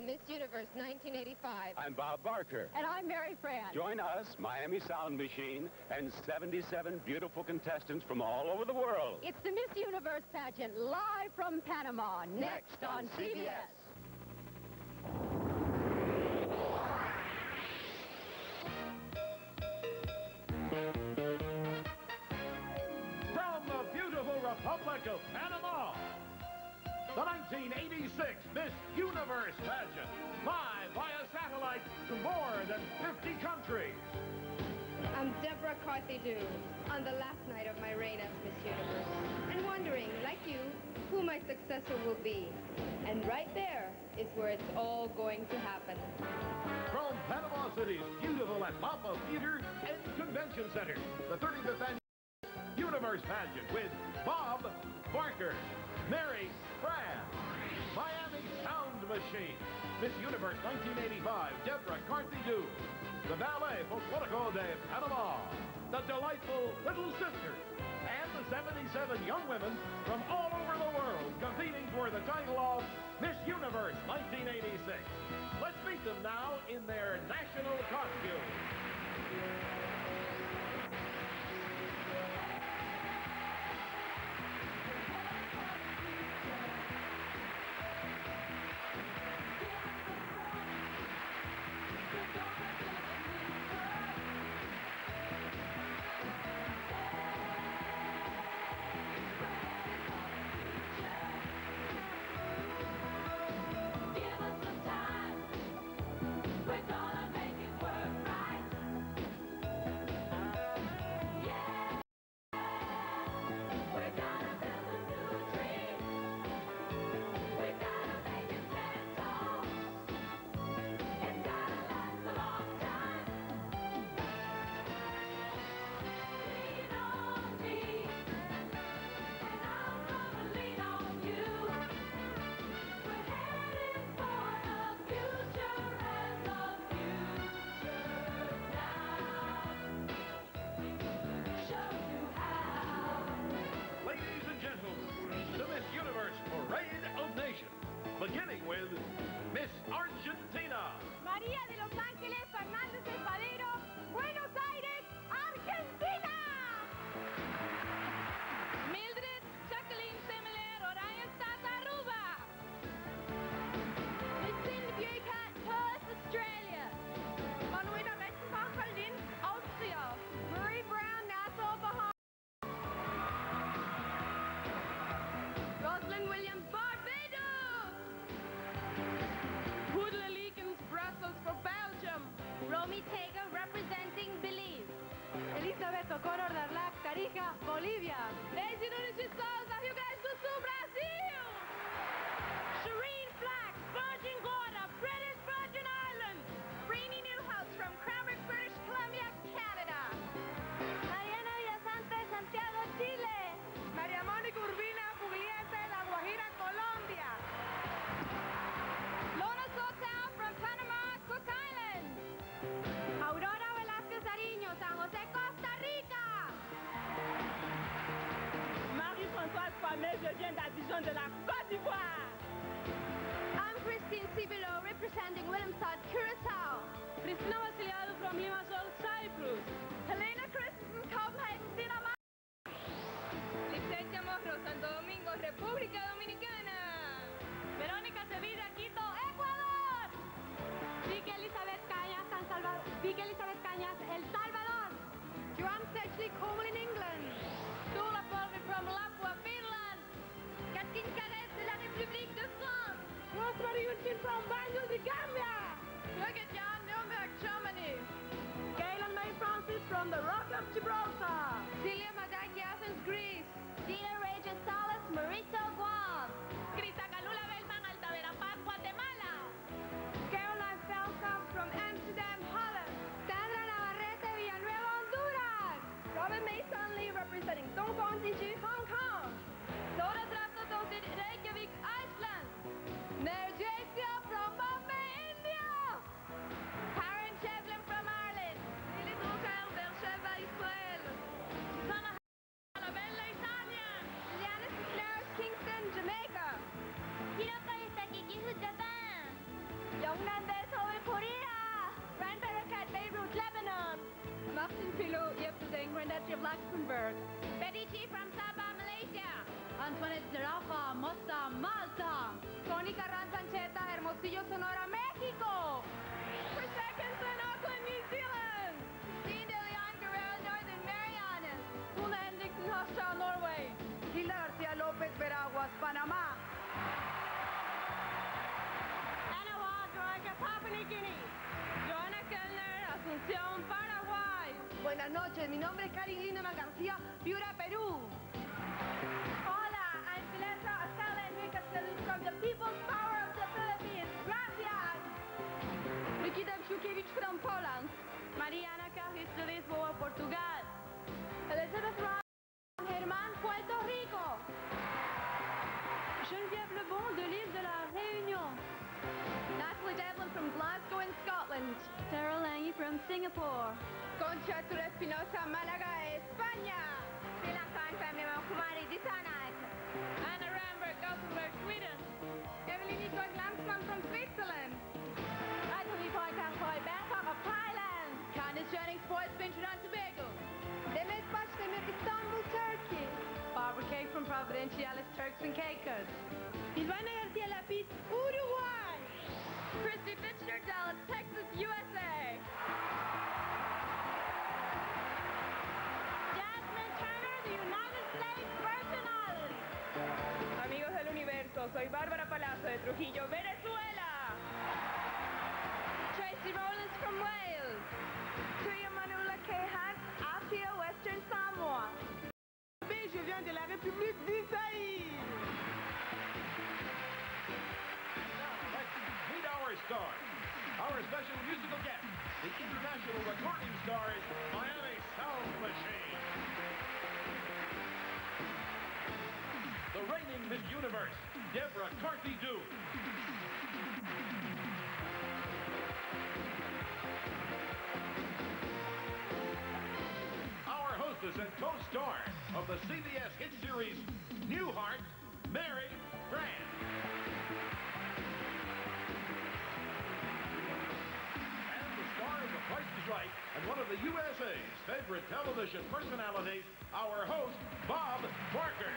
Miss Universe 1985. I'm Bob Barker. And I'm Mary Fran. Join us, Miami Sound Machine, and 77 beautiful contestants from all over the world. It's the Miss Universe pageant live from Panama, next on CBS. From the beautiful Republic of Panama, the 1986 Miss Universe pageant, live via satellite to more than 50 countries. I'm Deborah Carthy-Dew on the last night of my reign as Miss Universe, and wondering, like you, who my successor will be. And right there is where it's all going to happen. From Panama City's beautiful Atlapa Theater and Convention Center, the 35th Annual Universe pageant with Bob Barker, Mary Fran, Miami Sound Machine, Miss Universe 1985, Deborah Carthy-Dew, the Ballet Folklorico de Panama, the delightful Little Sisters, and the 77 young women from all over the world competing for the title of Miss Universe 1986. Let's meet them now in their national costume. Beginning with Miss Argentina. María de Los Ángeles Fernández Espadero, Buenos Aires, Argentina. Mildred Jacqueline Semeler, Oranjestad, Aruba. Lucinda Buick, Perth, Australia. Manuela Rettenbach, Berlin, Austria. Marie Brown, Nassau, Bahamas. Rosalind Williams, Barbados. Hoodle Leekens, Brussels for Belgium. Romy Tager representing Belize. Elizabeth O'Connor Darlac, Tarija, Bolivia. Daisy Nunes Souza, Rio Grande do Sul, Brasil. Shireen Flack, Virgin Gorda, British Virgin Islands. Brainy Newhouse from Cranbrook, British Columbia, Canada. Mariana Villasante, Santiago, Chile. María Mónica Urbina, Pugliese, La Guajira, Colombia. Lona Sotel from Panama, Cook Islands. Aurora Velázquez Ariño, San José, Costa Rica. Marie-Françoise Kwame, je viens d'Abidjan de la Côte d'Ivoire. I'm Christine Cibilo, representing Willemstad, Curacao. Cristina Vasiliadou from Limassol, Cyprus. Helena Christensen, Copenhagen, Dinamarca. Lixetia Morro, Santo Domingo, República Dominicana. Verónica Sevilla, Quito, Ecuador. Vicky Elizabeth Cañas, San Salvador. Vicky Elizabeth Cañas, El Salvador. Joan Sedgley, Coleman, England. Dula Polvi from Lapua, Finland. Katrin Carès de la République de France. Rosemary Yuntin from Banjul, the Gambia. Birgit Jan, Nuremberg, Germany. Galen May Francis from the Rock of Gibraltar. Celia Madaki, Athens, Greece. Dina Regis Salas, Marito, Guam. Crista Calula Belman, Altaverapaz, Guatemala. Caroline Felka from Amsterdam, Holland. Sandra Navarrete, Villanueva, Honduras. Robin Mason Lee representing Dongfang Diju, Hong Kong. Dora Traptodottir, Reykjavik, Iceland. Nerjasia from Bombay, India. Karen Shevlin from Ireland. Lily Drucker, Beersheba, Israel. of Luxembourg. Medici from Sabah, Malaysia. Antoinette Zarafa, Mosta, Malta. Tony Carranza-Ancheta, Hermosillo, Sonora, Mexico. Prosecco's in Auckland, New Zealand. Dean de Leon Guerrero, Northern Marianas. Una Hendriksen, Hostile, Norway. Hilda García López, Veraguas, Panamá. Ana Waldroga, Papua New Guinea. Joana Kellner, Asunción, Paraguay. Buenas noches, mi nombre es Karin Lindemann García, Piura, Perú. Hola, I'm Filesa Estela Enriquez from the People's Power of the Philippines. Gracias. Nikita Mshukiewicz from Poland. Mariana Cajis de Lisboa, Portugal. Elizabeth Ross, Germán, Puerto Rico. Geneviève Lebon de l'île de la Réunion. Natalie Devlin from Glasgow in Scotland. Sarah Lange from Singapore. Concha Tura Espinosa, Málaga, España. Sri Lankan family from Kumari, Disanat. Anna Ramberg, Gothenburg, Sweden. Evelyn Nicole Glamsman from Switzerland. Natalie Pointankoy, Bangkok of Thailand. Candice Jennings, Boys, Trinidad and Tobago. Demet Başdemir, Istanbul, Turkey. Barbara Cake from Providenciales, Turks and Caicos. Ivana García Lapis, Uruguay. Christy Fitchner, Dallas, Texas, USA. Jasmine Turner, the United States Virgin Islands. Amigos del universo, soy Bárbara Palazzo de Trujillo, Venezuela. Tracy Rowlands from Wales. Tuya Manula Kehan, Apia, Western Samoa. Je viens de la République du Zaïre. Let's meet our stars. Our special musical guest, the international recording stars, Miami Sound Machine. The reigning Miss Universe, Deborah Carthy-Dew. Our hostess and co-star of the CBS hit series, Newhart, Mary Grant. And the star of The Price is Right and one of the USA's favorite television personalities, our host, Bob Barker.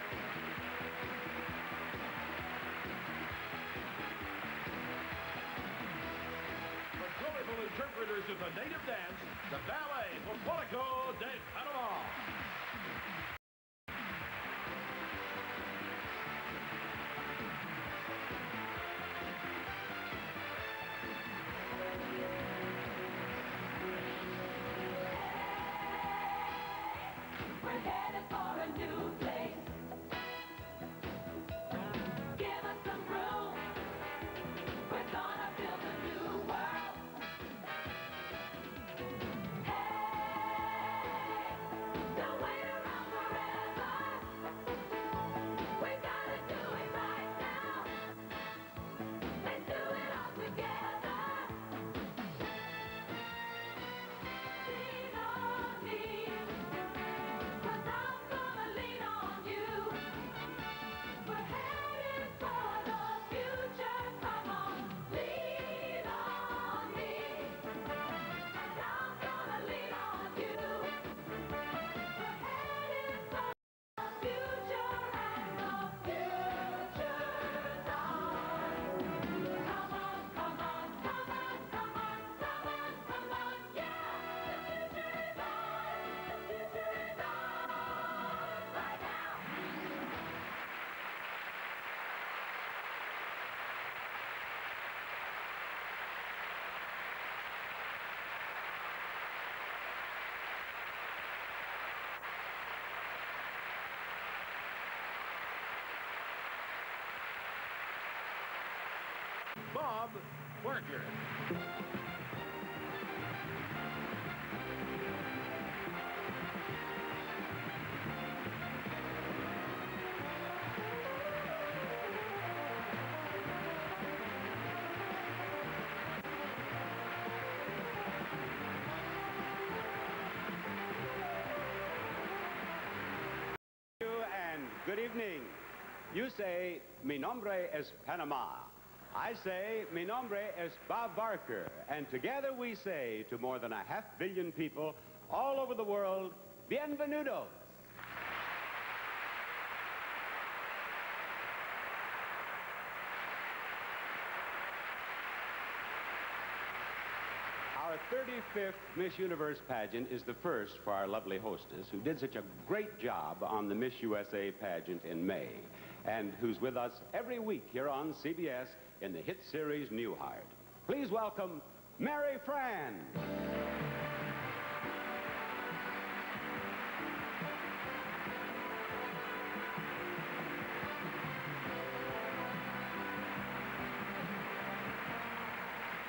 The joyful interpreters of the native dance, the ballet Folklorico de Panama. We're headed for a new place. Give us some room. We're gonna build a new world. Hey, don't wait around forever. We gotta do it right now. Let's do it all together. Lean on me. 'Cause I'm gonna lean on you. We're headed for the future. Come on, lean on me. 'Cause I'm gonna lean on you. We're headed for the future, and the future's ours. Come on, come on, come on, come on, come on, come on, yeah. The future is ours. The future is ours right now. Bob Barker. And good evening. You say, mi nombre es Panama. I say, mi nombre es Bob Barker. And together we say to more than 500 million people all over the world, Bienvenidos. Our 35th Miss Universe pageant is the first for our lovely hostess, who did such a great job on the Miss USA pageant in May, and who's with us every week here on CBS in the hit series Newhart. Please welcome Mary Fran.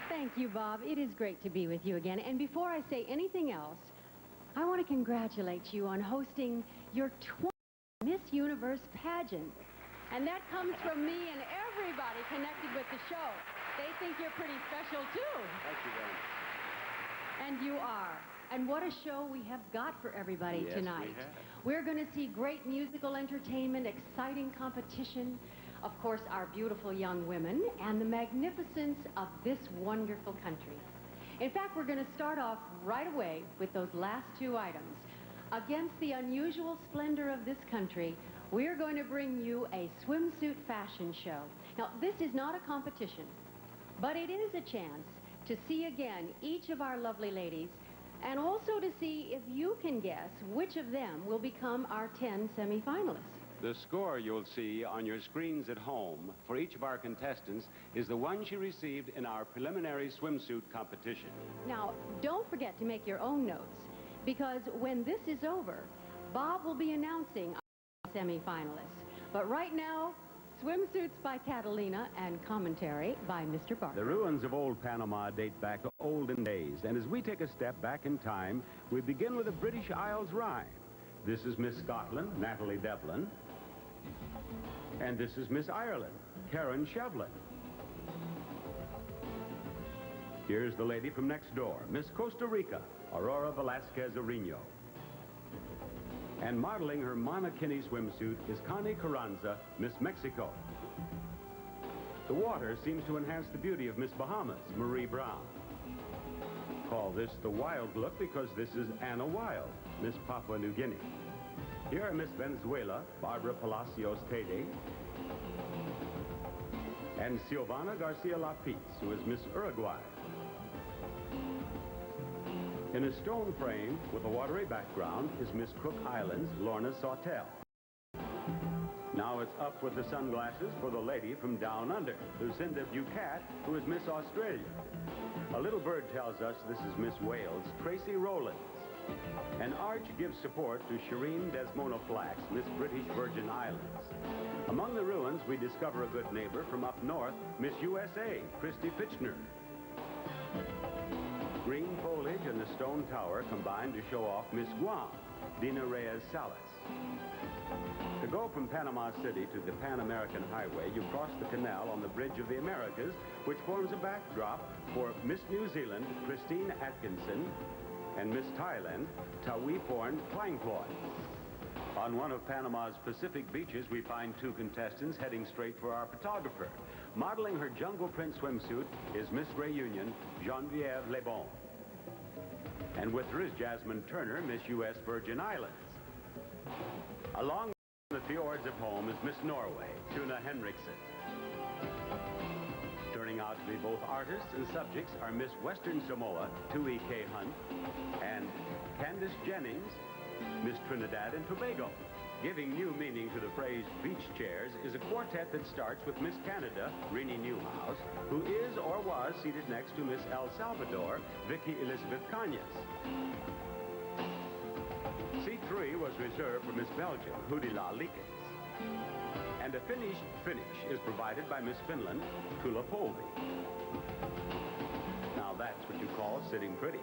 Thank you, Bob. It is great to be with you again. And before I say anything else, I want to congratulate you on hosting your 20th Miss Universe pageant. And that comes from me and everybody connected with the show. They think you're pretty special, too. Thank you very much. And you are. And what a show we have got for everybody Yes, tonight. we have. We're going to see great musical entertainment, exciting competition, of course, our beautiful young women, and the magnificence of this wonderful country. In fact, we're going to start off right away with those last two items. Against the unusual splendor of this country, we're going to bring you a swimsuit fashion show. Now, this is not a competition, but it is a chance to see again each of our lovely ladies, and also to see if you can guess which of them will become our 10 semifinalists. The score you'll see on your screens at home for each of our contestants is the one she received in our preliminary swimsuit competition. Now, don't forget to make your own notes, because when this is over, Bob will be announcing our semifinalists. But right now, swimsuits by Catalina and commentary by Mr. Barker. The ruins of old Panama date back to olden days, and as we take a step back in time, we begin with a British Isles rhyme. This is Miss Scotland, Natalie Devlin, and this is Miss Ireland, Karen Shevlin. Here's the lady from next door, Miss Costa Rica, Aurora Velasquez Arino. And modeling her monokini swimsuit is Connie Carranza, Miss Mexico. The water seems to enhance the beauty of Miss Bahamas, Marie Brown. Call this the wild look because this is Anna Wild, Miss Papua New Guinea. Here are Miss Venezuela, Barbara Palacios Tede, and Silvana Garcia Lapiz, who is Miss Uruguay. In a stone frame with a watery background is Miss Cook Islands, Lorna Sawtell. Now it's up with the sunglasses for the lady from down under, Lucinda Bucat, who is Miss Australia. A little bird tells us this is Miss Wales, Tracy Rowlands. An arch gives support to Shireen Desmona Flax, Miss British Virgin Islands. Among the ruins, we discover a good neighbor from up north, Miss USA, Christy Fitchner. Green foliage and the stone tower combine to show off Miss Guam, Dina Reyes Salas. To go from Panama City to the Pan American Highway, you cross the canal on the Bridge of the Americas, which forms a backdrop for Miss New Zealand, Christine Atkinson, and Miss Thailand, Tawiporn Klangploy. On one of Panama's Pacific beaches, we find two contestants heading straight for our photographer. Modeling her jungle print swimsuit is Miss Reunion, Genevieve Lebon. And with her is Jasmine Turner, Miss U.S. Virgin Islands. Along the fjords of home is Miss Norway, Tuna Henriksen. Turning out to be both artists and subjects are Miss Western Samoa, Tui K. Hunt, and Candace Jennings, Miss Trinidad and Tobago. Giving new meaning to the phrase beach chairs is a quartet that starts with Miss Canada, Rini Newhouse, who is or was seated next to Miss El Salvador, Vicky Elizabeth Cañas. Seat 3 was reserved for Miss Belgium, Hudila Likens. And a finished finish is provided by Miss Finland, Tula Polvi. Now that's what you call sitting pretty.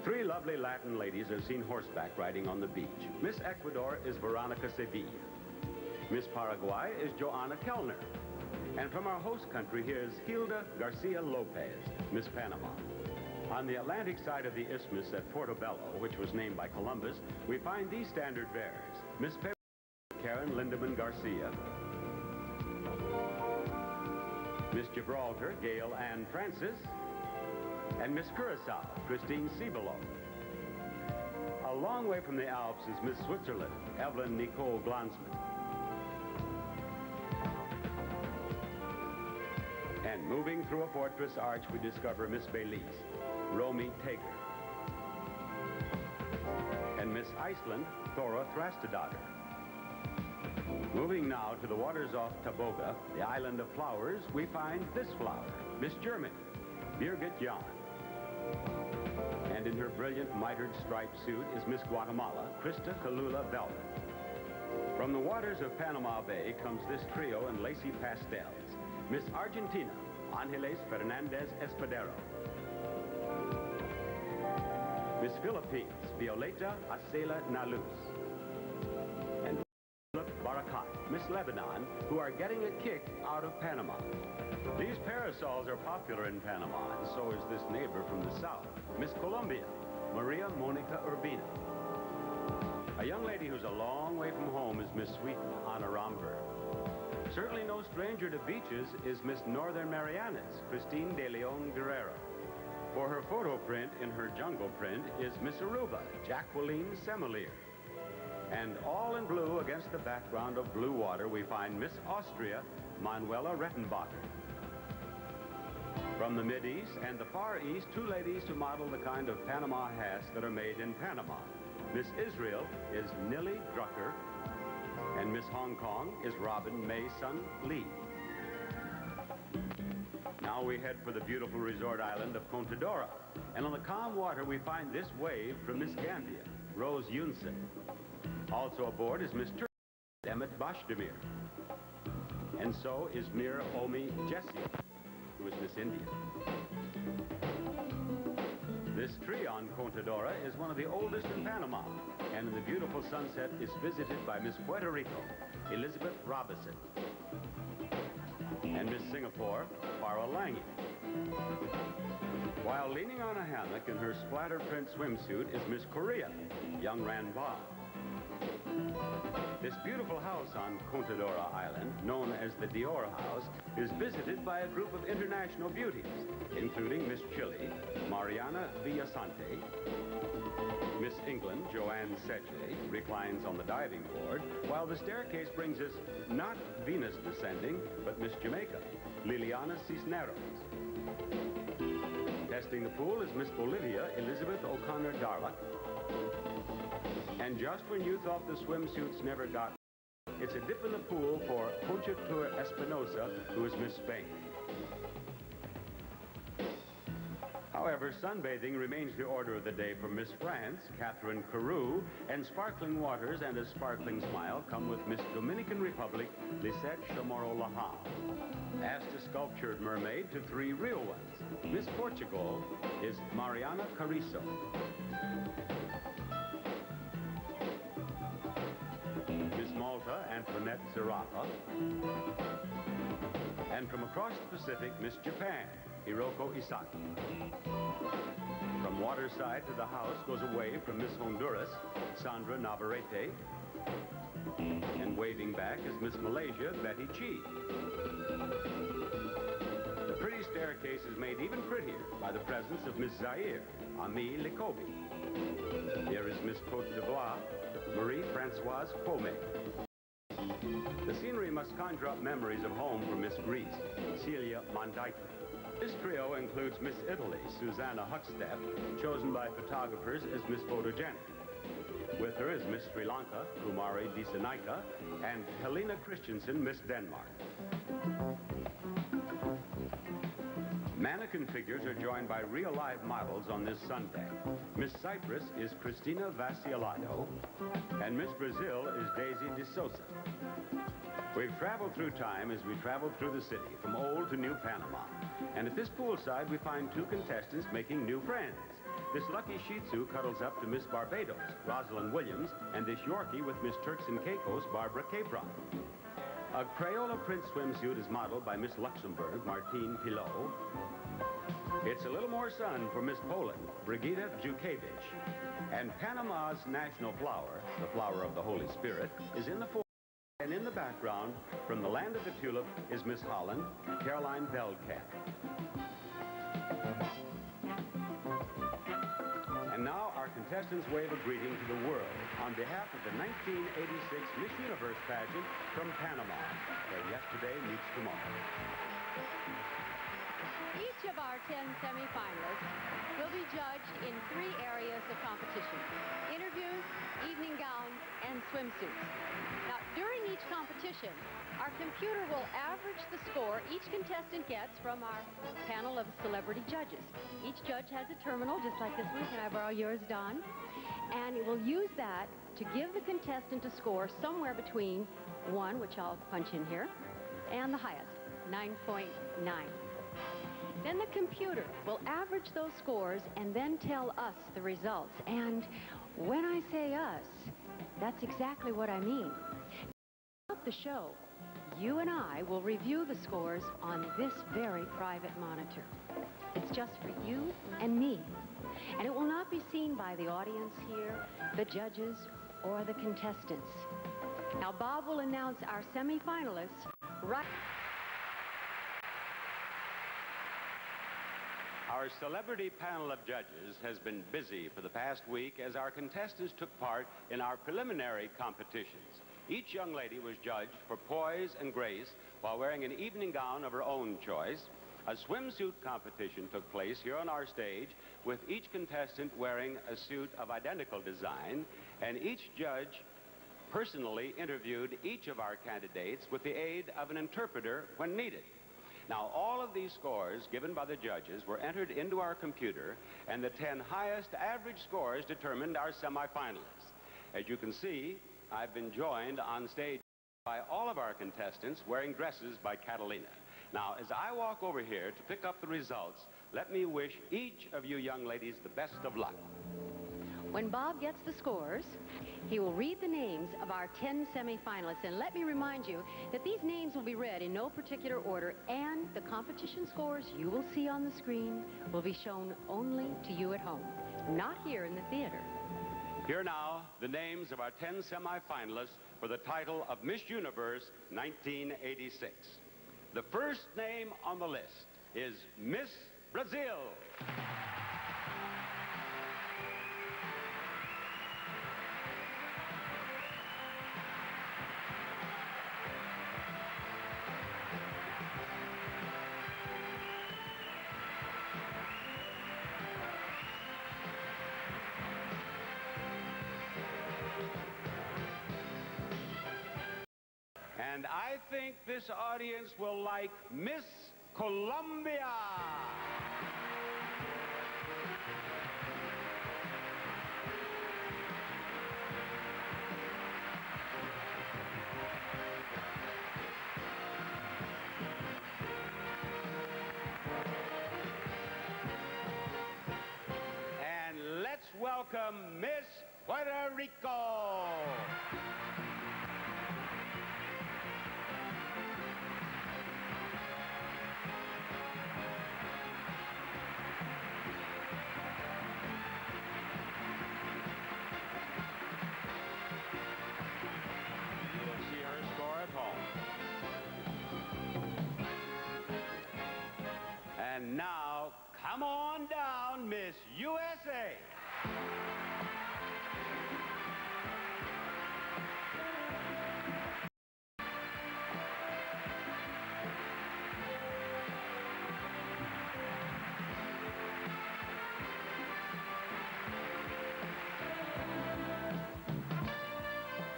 3 lovely Latin ladies are seen horseback riding on the beach. Miss Ecuador is Veronica Sevilla. Miss Paraguay is Joanna Kellner. And from our host country, here's Hilda Garcia Lopez, Miss Panama. On the Atlantic side of the isthmus at Portobello, which was named by Columbus, we find these standard bearers. Miss Karen Lindemann Garcia. Miss Gibraltar, Gail Ann Francis. And Miss Curacao, Christine Cibolo. a long way from the Alps is Miss Switzerland, Evelyn Nicole Glansman. And moving through a fortress arch, we discover Miss Belize, Romy Tager. And Miss Iceland, Thora Thrastadottir. Moving now to the waters off Taboga, the island of flowers, we find this flower, Miss Germany, Birgit Jan. And in her brilliant mitered striped suit is Miss Guatemala, Krista Kalula Velvet. From the waters of Panama Bay comes this trio in lacy pastels, Miss Argentina, Angeles Fernandez Espadero. Miss Philippines, Violeta Acela Naluz. And Barakat, Miss Lebanon, who are getting a kick out of Panama. These parasols are popular in Panama, and so is this neighbor from the south, Miss Colombia, Maria Monica Urbina. A young lady who's a long way from home is Miss Sweden, Anna Romberg. Certainly no stranger to beaches is Miss Northern Marianas, Christine de Leon Guerrero. For her photo print in her jungle print is Miss Aruba, Jacqueline Semelier. And all in blue against the background of blue water, we find Miss Austria, Manuela Rettenbacher. From the Mid-East and the Far East, two ladies to model the kind of Panama hats that are made in Panama. Miss Israel is Nilly Drucker, and Miss Hong Kong is Robin May Sun Lee. Now we head for the beautiful resort island of Contadora, and on the calm water we find this wave from Miss Gambia, Rose Yunsen. Also aboard is Miss Turkey, Emmett Bashdemir. And so is Mir Omi Jessie, who is Miss India. This tree on Contadora is one of the oldest in Panama, and in the beautiful sunset is visited by Miss Puerto Rico, Elizabeth Robinson. And Miss Singapore, Farah Lange. While leaning on a hammock in her splatter print swimsuit is Miss Korea, Young Ran Ba. This beautiful house on Contadora Island, known as the Dior House, is visited by a group of international beauties, including Miss Chile, Mariana Villasante. Miss England, Joanne Sedgley, reclines on the diving board, while the staircase brings us not Venus descending, but Miss Jamaica, Liliana Cisneros. Testing the pool is Miss Bolivia, Elizabeth O'Connor Darlock. And just when you thought the swimsuits never got, it's a dip in the pool for Conchatur Espinosa, who is Miss Spain. However, sunbathing remains the order of the day for Miss France, Catherine Carew, and sparkling waters and a sparkling smile come with Miss Dominican Republic, Lisette Chamorro Lahal. Asked a sculptured mermaid to three real ones. Miss Portugal is Mariana Carrizo. Miss Malta, Antoinette Zarafa. And from across the Pacific, Miss Japan, Hiroko Isaki. From waterside to the house goes a wave from Miss Honduras, Sandra Navarrete. And waving back is Miss Malaysia, Betty Chi. The pretty staircase is made even prettier by the presence of Miss Zaire, Ami Likobi. Here is Miss Côte d'Ivoire, Marie-Françoise Faume. The scenery must conjure up memories of home from Miss Greece, Celia Mondaita. This trio includes Miss Italy, Susanna Huckstep, chosen by photographers as Miss Photogenic. With her is Miss Sri Lanka, Kumari Disanaika, and Helena Christensen, Miss Denmark. Mannequin figures are joined by real live models on this Sunday. Miss Cyprus is Cristina Vasilado, and Miss Brazil is Daisy de Souza. We've traveled through time as we traveled through the city, from old to new Panama. And at this poolside, we find two contestants making new friends. This lucky Shih Tzu cuddles up to Miss Barbados, Rosalind Williams, and this Yorkie with Miss Turks and Caicos, Barbara Capron. A Crayola print swimsuit is modeled by Miss Luxembourg, Martine Pilot. It's a little more sun for Miss Poland, Brigida Djukevich. And Panama's national flower, the flower of the Holy Spirit, is in the foreground. And in the background, from the land of the tulip, is Miss Holland, Caroline Veldkamp. And now our contestants wave a greeting to the world on behalf of the 1986 Miss Universe pageant from Panama, where yesterday meets tomorrow. Each of our 10 semifinalists will be judged in 3 areas of competition: interviews, evening gowns, and swimsuits. Now, during each competition, our computer will average the score each contestant gets from our panel of celebrity judges. Each judge has a terminal, just like this one. Can I borrow yours, Don? And it will use that to give the contestant a score somewhere between 1, which I'll punch in here, and the highest, 9.9. Then the computer will average those scores and then tell us the results. And when I say us, that's exactly what I mean. Throughout the show, you and I will review the scores on this very private monitor. It's just for you and me. And it will not be seen by the audience here, the judges, or the contestants. Now, Bob will announce our semifinalists right... Our celebrity panel of judges has been busy for the past week as our contestants took part in our preliminary competitions. Each young lady was judged for poise and grace while wearing an evening gown of her own choice. A swimsuit competition took place here on our stage with each contestant wearing a suit of identical design, and each judge personally interviewed each of our candidates with the aid of an interpreter when needed. Now, all of these scores given by the judges were entered into our computer, and the 10 highest average scores determined our semifinalists. As you can see, I've been joined on stage by all of our contestants wearing dresses by Catalina. Now, as I walk over here to pick up the results, let me wish each of you young ladies the best of luck. When Bob gets the scores, he will read the names of our 10 semifinalists. And let me remind you that these names will be read in no particular order, and the competition scores you will see on the screen will be shown only to you at home, not here in the theater. Here now, the names of our 10 semifinalists for the title of Miss Universe 1986. The first name on the list is Miss Brazil. And I think this audience will like Miss Colombia. And let's welcome Miss Puerto Rico. And now, come on down, Miss USA.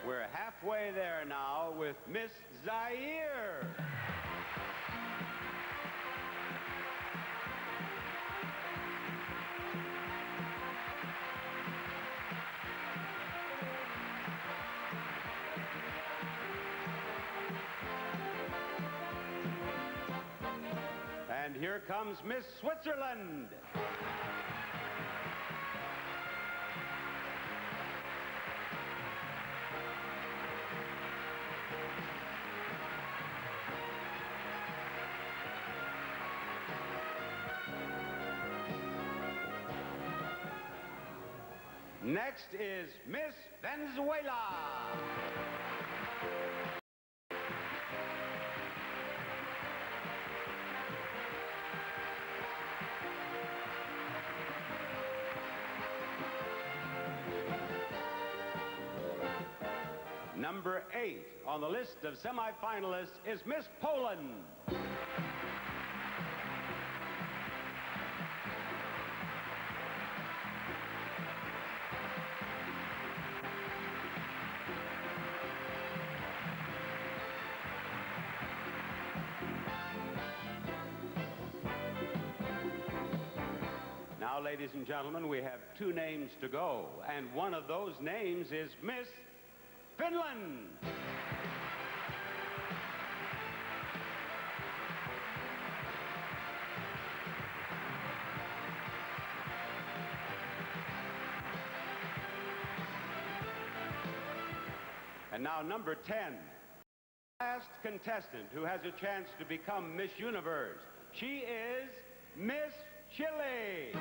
We're halfway there now with Miss Zaire. And here comes Miss Switzerland. Next is Miss Venezuela. Number 8 on the list of semifinalists is Miss Poland. Now, ladies and gentlemen, we have 2 names to go, and one of those names is Miss Finland. And now number 10, last contestant who has a chance to become Miss Universe. She is Miss Chile.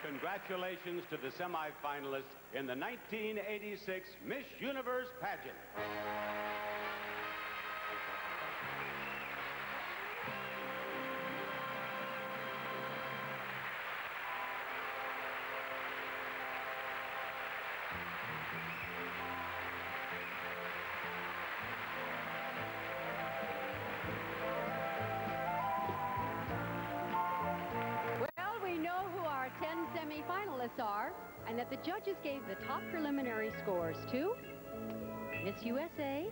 Congratulations to the semifinalists in the 1986 Miss Universe pageant. Semi-finalists are, and that the judges gave the top preliminary scores to Miss USA,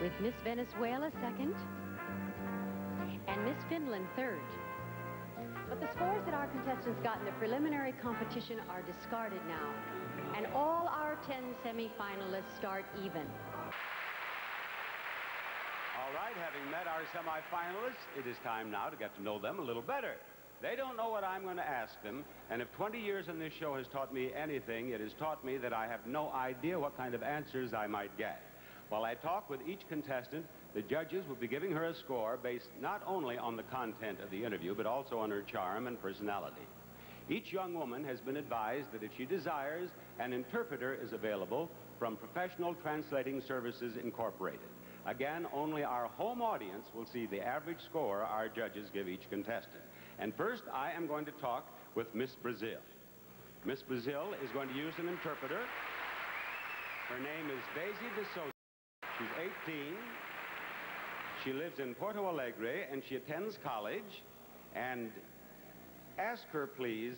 with Miss Venezuela second, and Miss Finland third. But the scores that our contestants got in the preliminary competition are discarded now, and all our 10 semi-finalists start even. All right, having met our semifinalists, it is time now to get to know them a little better. They don't know what I'm going to ask them, and if 20 years in this show has taught me anything, it has taught me that I have no idea what kind of answers I might get. While I talk with each contestant, the judges will be giving her a score based not only on the content of the interview, but also on her charm and personality. Each young woman has been advised that if she desires, an interpreter is available from Professional Translating Services Incorporated. Again, only our home audience will see the average score our judges give each contestant. And first, I am going to talk with Miss Brazil. Miss Brazil is going to use an interpreter. Her name is Daisy de Souza. She's 18. She lives in Porto Alegre, and she attends college. And ask her, please,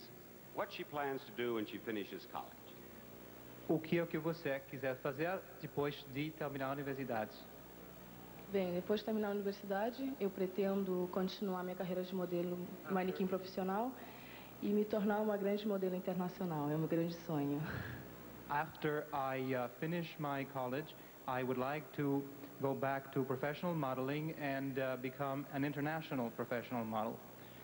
what she plans to do when she finishes college. O que é o que você quiser fazer depois de terminar a universidade? Bem, depois de terminar a universidade, eu pretendo continuar minha carreira de modelo manequim profissional e me tornar uma grande modelo internacional. É o meu grande sonho. After I finish my college, I would like to go back to professional modeling and become an international professional model.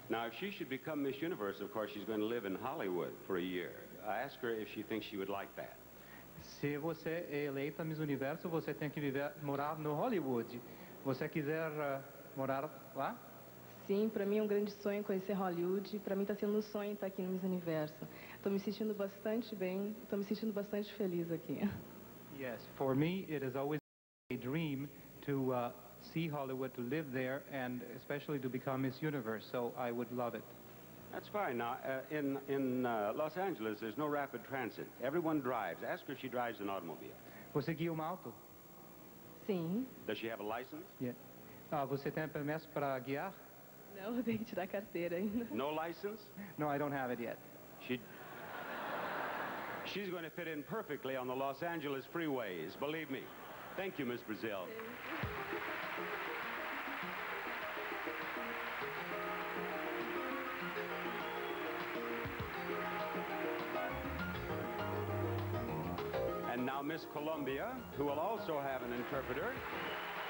Now, if she should become Miss Universe, of course, she's going to live in Hollywood for a year. Ask her if she thinks she would like that. Se você é eleita Miss Universo, você tem que morar no Hollywood. Você quiser morar lá? Sim, para mim é um grande sonho conhecer Hollywood. Para mim está sendo um sonho estar aqui no Miss Universo. Estou me sentindo bastante bem, estou me sentindo bastante feliz aqui. Yes, for me it is always a dream to see Hollywood, to live there, and especially to become Miss Universe, so I would love it. That's fine. Now, in Los Angeles, there's no rapid transit. Everyone drives. Ask her if she drives an automobile. Você guia auto? Sim. Does she have a license? Yeah. Você tem permesso para guiar? Não, eu tenho que tirar carteira ainda. No license? No, I don't have it yet. She's going to fit in perfectly on the Los Angeles freeways, believe me. Thank you, Miss Brazil. And now Miss Colombia, who will also have an interpreter.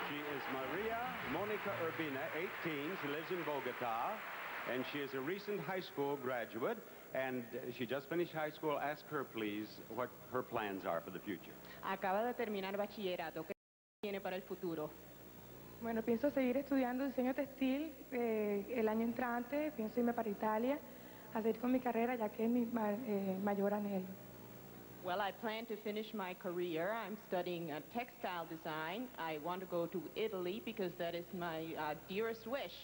She is Maria Monica Urbina, 18. She lives in Bogota, and she is a recent high school graduate, and she just finished high school. Ask her, please, what her plans are for the future. Acaba de terminar bachillerato. ¿Qué tiene para el futuro? Bueno, pienso seguir estudiando diseño textil el año entrante. Pienso irme para Italia a seguir con mi carrera, ya que es mi mayor anhelo. Well, I plan to finish my career. I'm studying textile design. I want to go to Italy because that is my dearest wish.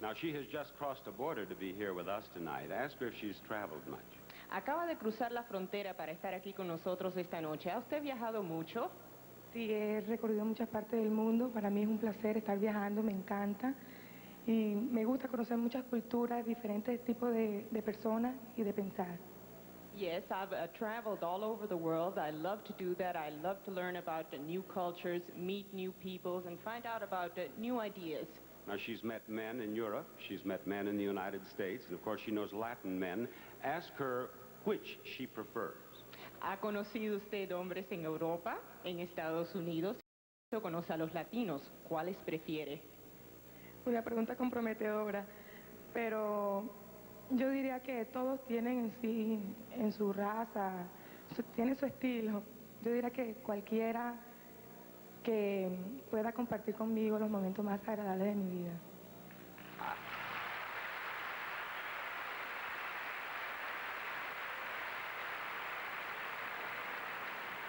Now, she has just crossed a border to be here with us tonight. Ask her if she's traveled much. Acaba de cruzar la frontera para estar aquí con nosotros esta noche. ¿Ha usted viajado mucho? Sí, he recorrido muchas partes del mundo. Para mí es un placer estar viajando, me encanta. Y me gusta conocer muchas culturas, diferentes tipos de personas y de pensar. Yes, I've traveled all over the world. I love to do that. I love to learn about new cultures, meet new peoples, and find out about new ideas. Now, she's met men in Europe, she's met men in the United States, and of course she knows Latin men. Ask her which she prefers. ¿Ha conocido usted hombres en Europa, en Estados Unidos? ¿O conoce a los latinos? ¿Cuáles prefiere? Una pregunta comprometedora, pero yo diría que todos tienen en sí, en su raza, tiene su estilo. Yo diría que cualquiera que pueda compartir conmigo los momentos más agradables de mi vida.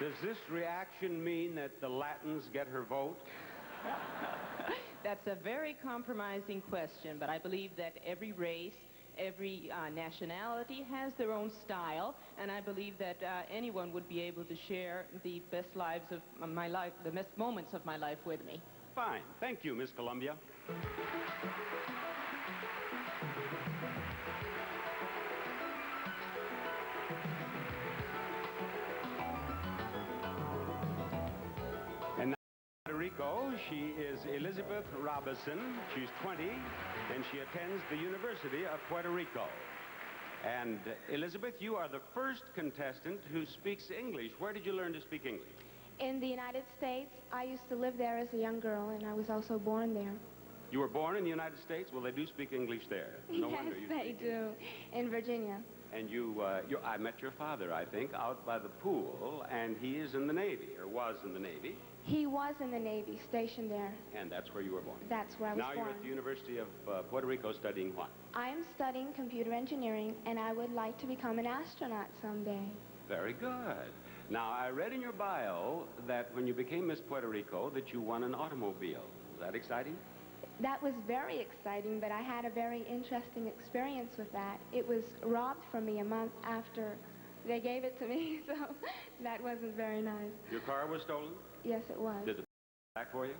Does this reaction mean that the Latins get her vote? That's a very compromising question, but I believe that every race, every nationality has their own style, and I believe that anyone would be able to share the best lives of my life, the best moments of my life with me. Fine. Thank you, Miss Columbia. And now, Puerto Rico, she is Elizabeth Robinson. She's 20, and she attends the University of Puerto Rico. And Elizabeth, you are the first contestant who speaks English. Where did you learn to speak English? In the United States. I used to live there as a young girl, and I was also born there. You were born in the United States? Well, they do speak English there. No Yes, wonder you they speak do, in Virginia. And I met your father, I think, out by the pool, and he is in the Navy, or was in the Navy. He was in the Navy, stationed there. And that's where you were born. That's where I was now born. You're at the University of Puerto Rico studying what? I am studying computer engineering, and I would like to become an astronaut someday. Very good. Now, I read in your bio that when you became Miss Puerto Rico that you won an automobile. Is that exciting? That was very exciting, but I had a very interesting experience with that. It was robbed from me a month after they gave it to me, so that wasn't very nice. Your car was stolen? Yes, it was. Did they back for you?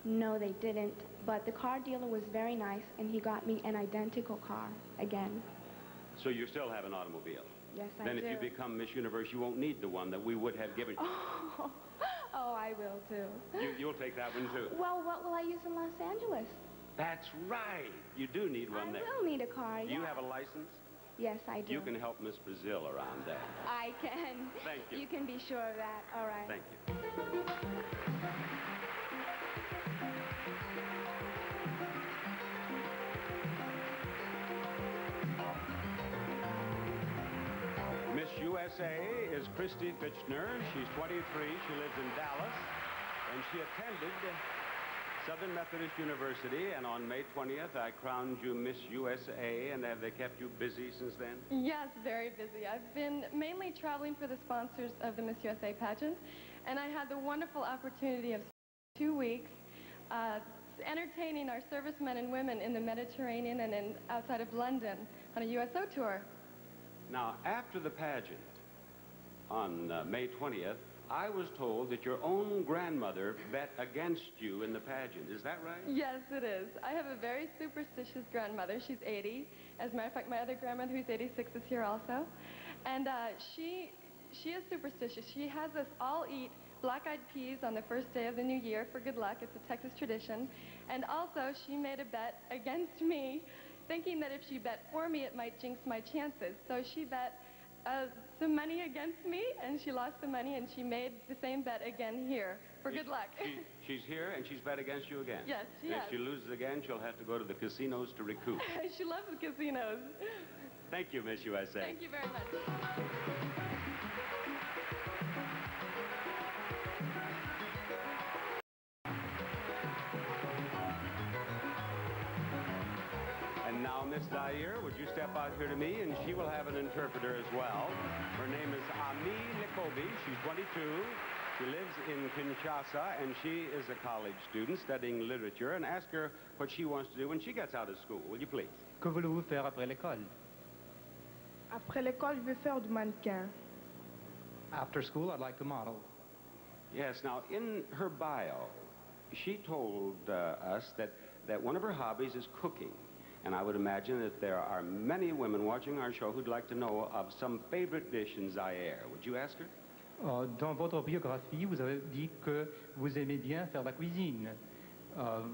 No, they didn't, but the car dealer was very nice, and he got me an identical car again. So you still have an automobile? Yes, I then do. If you become Miss Universe, you won't need the one that we would have given you. Oh, I will, too. You'll take that one, too. Well, what will I use in Los Angeles? That's right. You do need one there. I will need a car, Do you have a license? Yes, I do. You can help Miss Brazil around there. I can. Thank you. You can be sure of that. All right. Thank you. Miss USA is Christy Fitchner. She's 23. She lives in Dallas. And she attended Southern Methodist University. And on May 20th, I crowned you Miss USA. And have they kept you busy since then? Yes, very busy. I've been mainly traveling for the sponsors of the Miss USA pageant. And I had the wonderful opportunity of 2 weeks entertaining our servicemen and women in the Mediterranean and outside of London on a USO tour. Now, after the pageant on May 20th, I was told that your own grandmother bet against you in the pageant. Is that right? Yes, it is. I have a very superstitious grandmother. She's 80. As a matter of fact, my other grandmother, who's 86, is here also. And she is superstitious. She has us all eat black-eyed peas on the first day of the new year for good luck. It's a Texas tradition. And also, she made a bet against me, thinking that if she bet for me, it might jinx my chances. So she bet some money against me, and she lost the money, and she made the same bet again here for good luck. She's here, and she's bet against you again? Yes, she and has. if she loses again, she'll have to go to the casinos to recoup. She loves the casinos. Thank you, Miss USA. Thank you very much. And now Miss Zaire, would you step out here to me, and she will have an interpreter as well. Her name is Ami Likobi. She's 22. She lives in Kinshasa, and she is a college student studying literature. And ask her what she wants to do when she gets out of school, will you please? Que voulez-vous faire après l'école? Après l'école, je vais faire du mannequin. After school, I'd like to model. Yes, now, in her bio, she told us that one of her hobbies is cooking. And I would imagine that there are many women watching our show who'd like to know of some favorite dish in Zaire. Would you ask her? Dans votre biographie, vous avez dit que vous aimez bien faire la cuisine.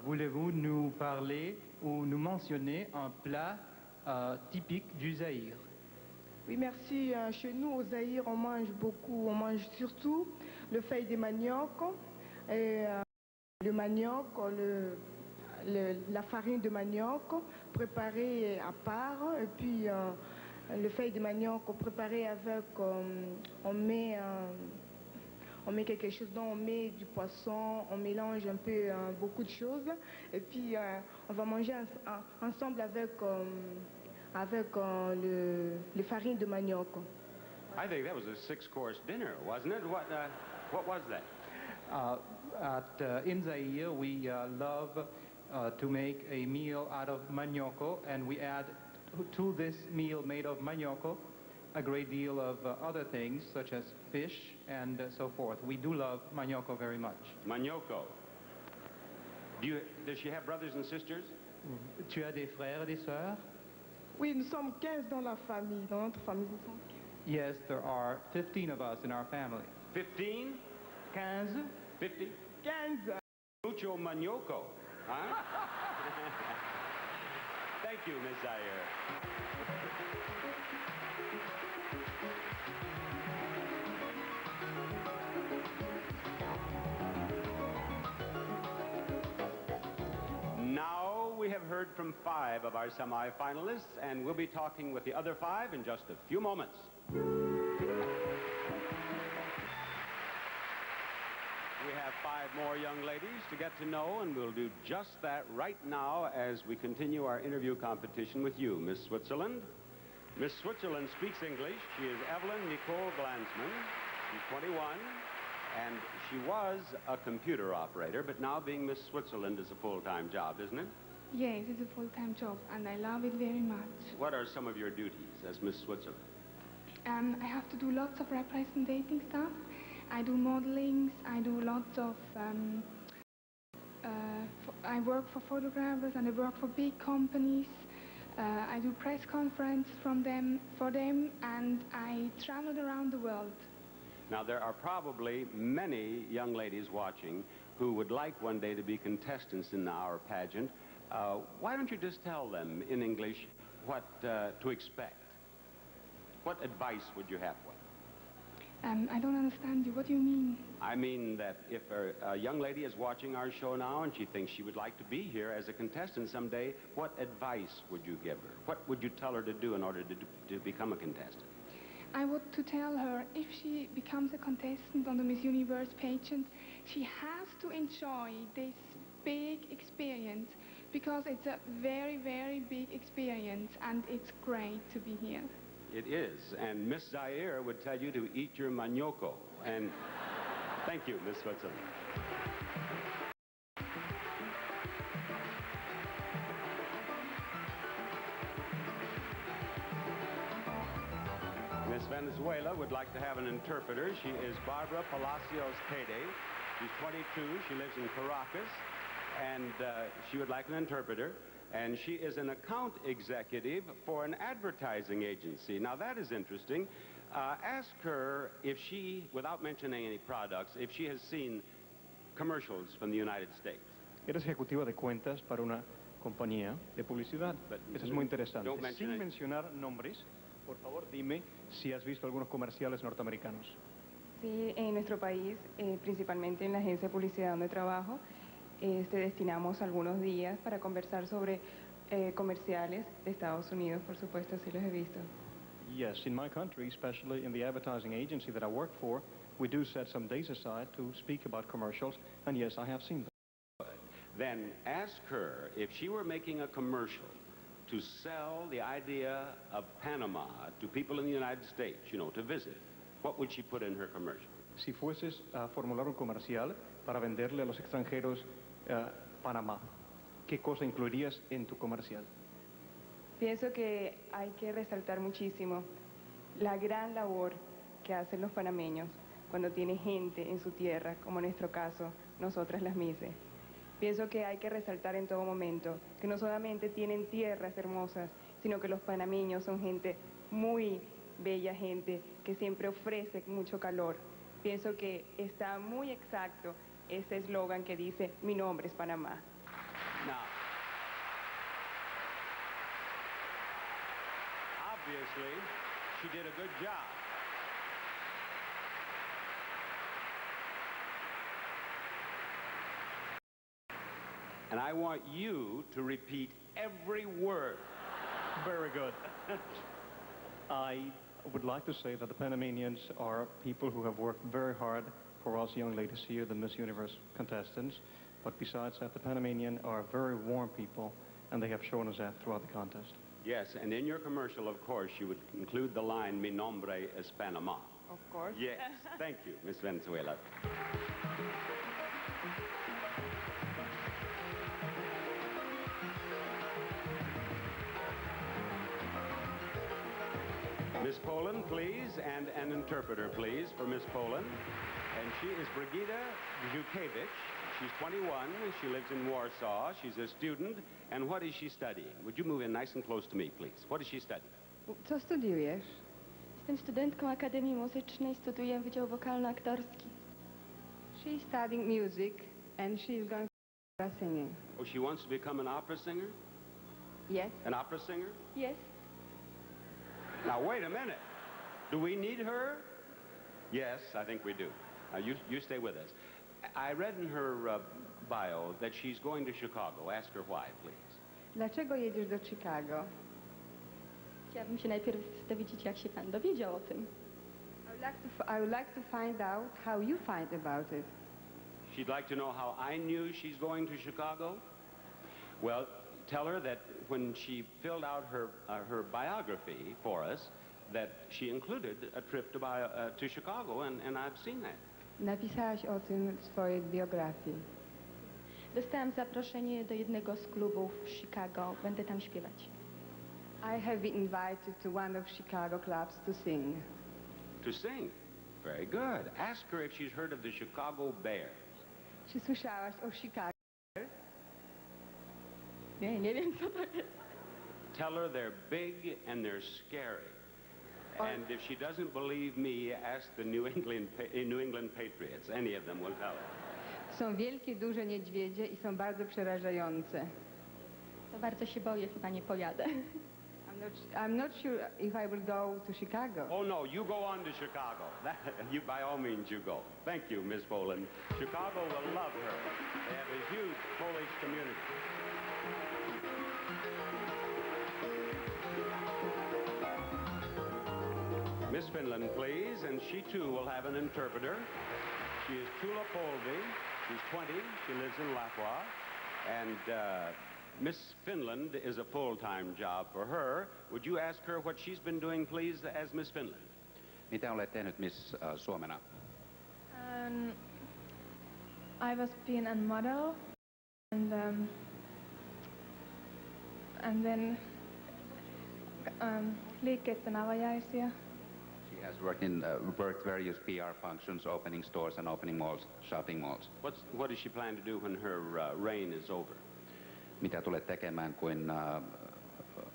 Voulez-vous nous parler ou nous mentionner un plat typique du Zaïre? Oui, merci. Chez nous, au Zaïre, on mange beaucoup. On mange surtout le feuille de manioc, et, le manioc, la farine de manioc préparée à part, et puis le feuille de manioc préparé avec, on met quelque chose dedans, on met du poisson, on mélange un peu beaucoup de choses, et puis on va manger ensemble avec le farine de manioc. I think that was a 6-course dinner, wasn't it? What was that? In Zaire, we love to make a meal out of manioco, and we add to this meal made of manioco a great deal of other things, such as fish and so forth. We do love manioco very much. Manioco. Does she have brothers and sisters? Tu as des frères et des sœurs? Oui, nous sommes 15 dans la famille. Dans notre famille, nous sommes 15. Yes, there are 15 of us in our family. 15? 15? 50? 15. Mucho manioco, huh? Thank you, Miss Zaire. Now we have heard from 5 of our semi-finalists, and we'll be talking with the other 5 in just a few moments. We have 5 more young ladies to get to know, and we'll do just that right now as we continue our interview competition with you, Miss Switzerland. Miss Switzerland speaks English. She is Evelyn Nicole Glansman. She's 21, and she was a computer operator, but now being Miss Switzerland is a full-time job, isn't it? Yes, it's a full-time job, and I love it very much. What are some of your duties as Miss Switzerland? I have to do lots of representing stuff. I do modelings, I do lots of, I work for photographers and I work for big companies. I do press conference for them, and I traveled around the world. Now, there are probably many young ladies watching who would like one day to be contestants in our pageant. Why don't you just tell them in English what to expect? What advice would you have for them? I don't understand you. What do you mean? I mean that if a young lady is watching our show now and she thinks she would like to be here as a contestant someday, what advice would you give her? What would you tell her to do in order to become a contestant? I would to tell her if she becomes a contestant on the Miss Universe pageant, she has to enjoy this big experience, because it's a very, very big experience, and it's great to be here. It is, and Miss Zaire would tell you to eat your manioco. And thank you, Miss Switzerland. Miss Venezuela would like to have an interpreter. She is Barbara Palacios Tede. She's 22. She lives in Caracas, and she would like an interpreter. And she is an account executive for an advertising agency. Now, that is interesting. Ask her if she, without mentioning any products, if she has seen commercials from the United States. Eres ejecutiva de cuentas para una compañía de publicidad. Eso es muy interesante. Sin mencionar nombres, por favor, dime si has visto algunos comerciales norteamericanos. Sí, en nuestro país, principalmente en la agencia de publicidad donde trabajo, destinamos algunos días para conversar sobre comerciales de Estados Unidos, por supuesto, sí los he visto. Yes, in my country, especially in the advertising agency that I work for, we do set some days aside to speak about commercials, and yes, I have seen them. Then ask her if she were making a commercial, to sell the idea of Panama to people in the United States, you know, to visit, what would she put in her commercial? Si fueses a formular un comercial para venderle a los extranjeros Panamá, ¿qué cosa incluirías en tu comercial? Pienso que hay que resaltar muchísimo la gran labor que hacen los panameños cuando tienen gente en su tierra, como en nuestro caso, nosotras las Mises. Pienso que hay que resaltar en todo momento que no solamente tienen tierras hermosas, sino que los panameños son gente muy bella, gente que siempre ofrece mucho calor. Pienso que está muy exacto ese eslogan que dice, mi nombre es Panamá. Now, obviously, she did a good job. And I want you to repeat every word. Very good. I would like to say that the Panamanians are people who have worked very hard for us young ladies here, the Miss Universe contestants. But besides that, the Panamanian are very warm people, and they have shown us that throughout the contest. Yes, and in your commercial, of course, you would include the line, mi nombre es Panama. Of course. Yes, thank you, Miss Venezuela. Miss Poland, please, and an interpreter, please, for Miss Poland. And she is Brigida Zhukevich. She's 21. She lives in Warsaw. She's a student. And what is she studying? Would you move in nice and close to me, please? What is she studying? Co studiujesz? Jestem studentką Akademii Muzycznej, studiuję Wydział Wokalno-Aktorski. She's studying music and she's going to opera singing. Oh, she wants to become an opera singer? Yes? An opera singer? Yes. Now, wait a minute. Do we need her? Yes, I think we do. Now, you stay with us. I read in her bio that she's going to Chicago. Ask her why, please. Dlaczego jedziesz do Chicago? Chciałabym się najpierw dowiedzieć, jak się pan dowiedział o tym. I would like to find out how you find about it. She'd like to know how I knew she's going to Chicago? Well, tell her that when she filled out her biography for us, that she included a trip to Chicago, and I've seen that. Napisałaś o tym w swojej biografii. Dostałam zaproszenie do jednego z klubów w Chicago. Będę tam śpiewać. I have been invited to one of Chicago clubs to sing. To sing? Very good. Ask her if she's heard of the Chicago Bears. Czy słyszałaś o Chicago? Nie wiem, co to jest. Tell her they're big and they're scary. And if she doesn't believe me, ask the New England Patriots. Any of them will tell her. Są wielkie, duże niedźwiedzie i są bardzo przerażające. To bardzo się boję, chyba nie pojadę. I'm not sure if I will go to Chicago. Oh, no, you go on to Chicago. You, by all means, you go. Thank you, Miss Poland. Chicago will love her. They have a huge Polish community. Miss Finland, please, and she too will have an interpreter. She is Tula Polby. She's 20. She lives in Lapua. And Miss Finland is a full-time job for her. Would you ask her what she's been doing, please, as Miss Finland? Mitä olet tehnyt Miss Suomena? I was being a model, and then liikkeiden avajaisia. She has worked various PR functions, opening stores and opening malls, shopping malls. What does she plan to do when her reign is over? Mitä tulet tekemään, kun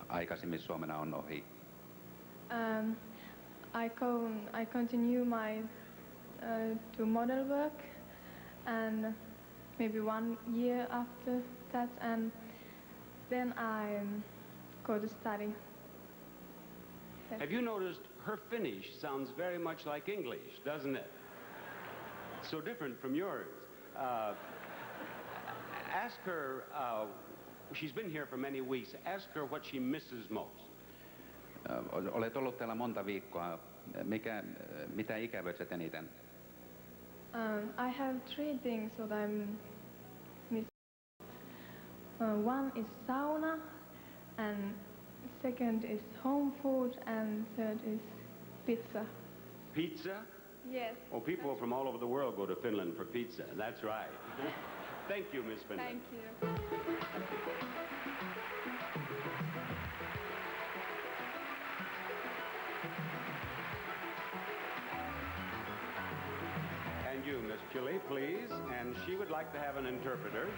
aikaisemmin Suomena on ohi? I continue my to model work, and maybe 1 year after that, and then I go to study. Have you noticed her Finnish sounds very much like English, doesn't it? So different from yours. Ask her, she's been here for many weeks, ask her what she misses most. Olet ollut täällä monta viikkoa. Mitä ikävöitset eniten? I have 3 things that I'm missing. One is sauna, and second is home food, and third is pizza. Pizza? Yes. Oh, people from all over the world go to Finland for pizza. That's right. Thank you, Miss Finland. Thank you. And you, Miss Chile, please. And she would like to have an interpreter.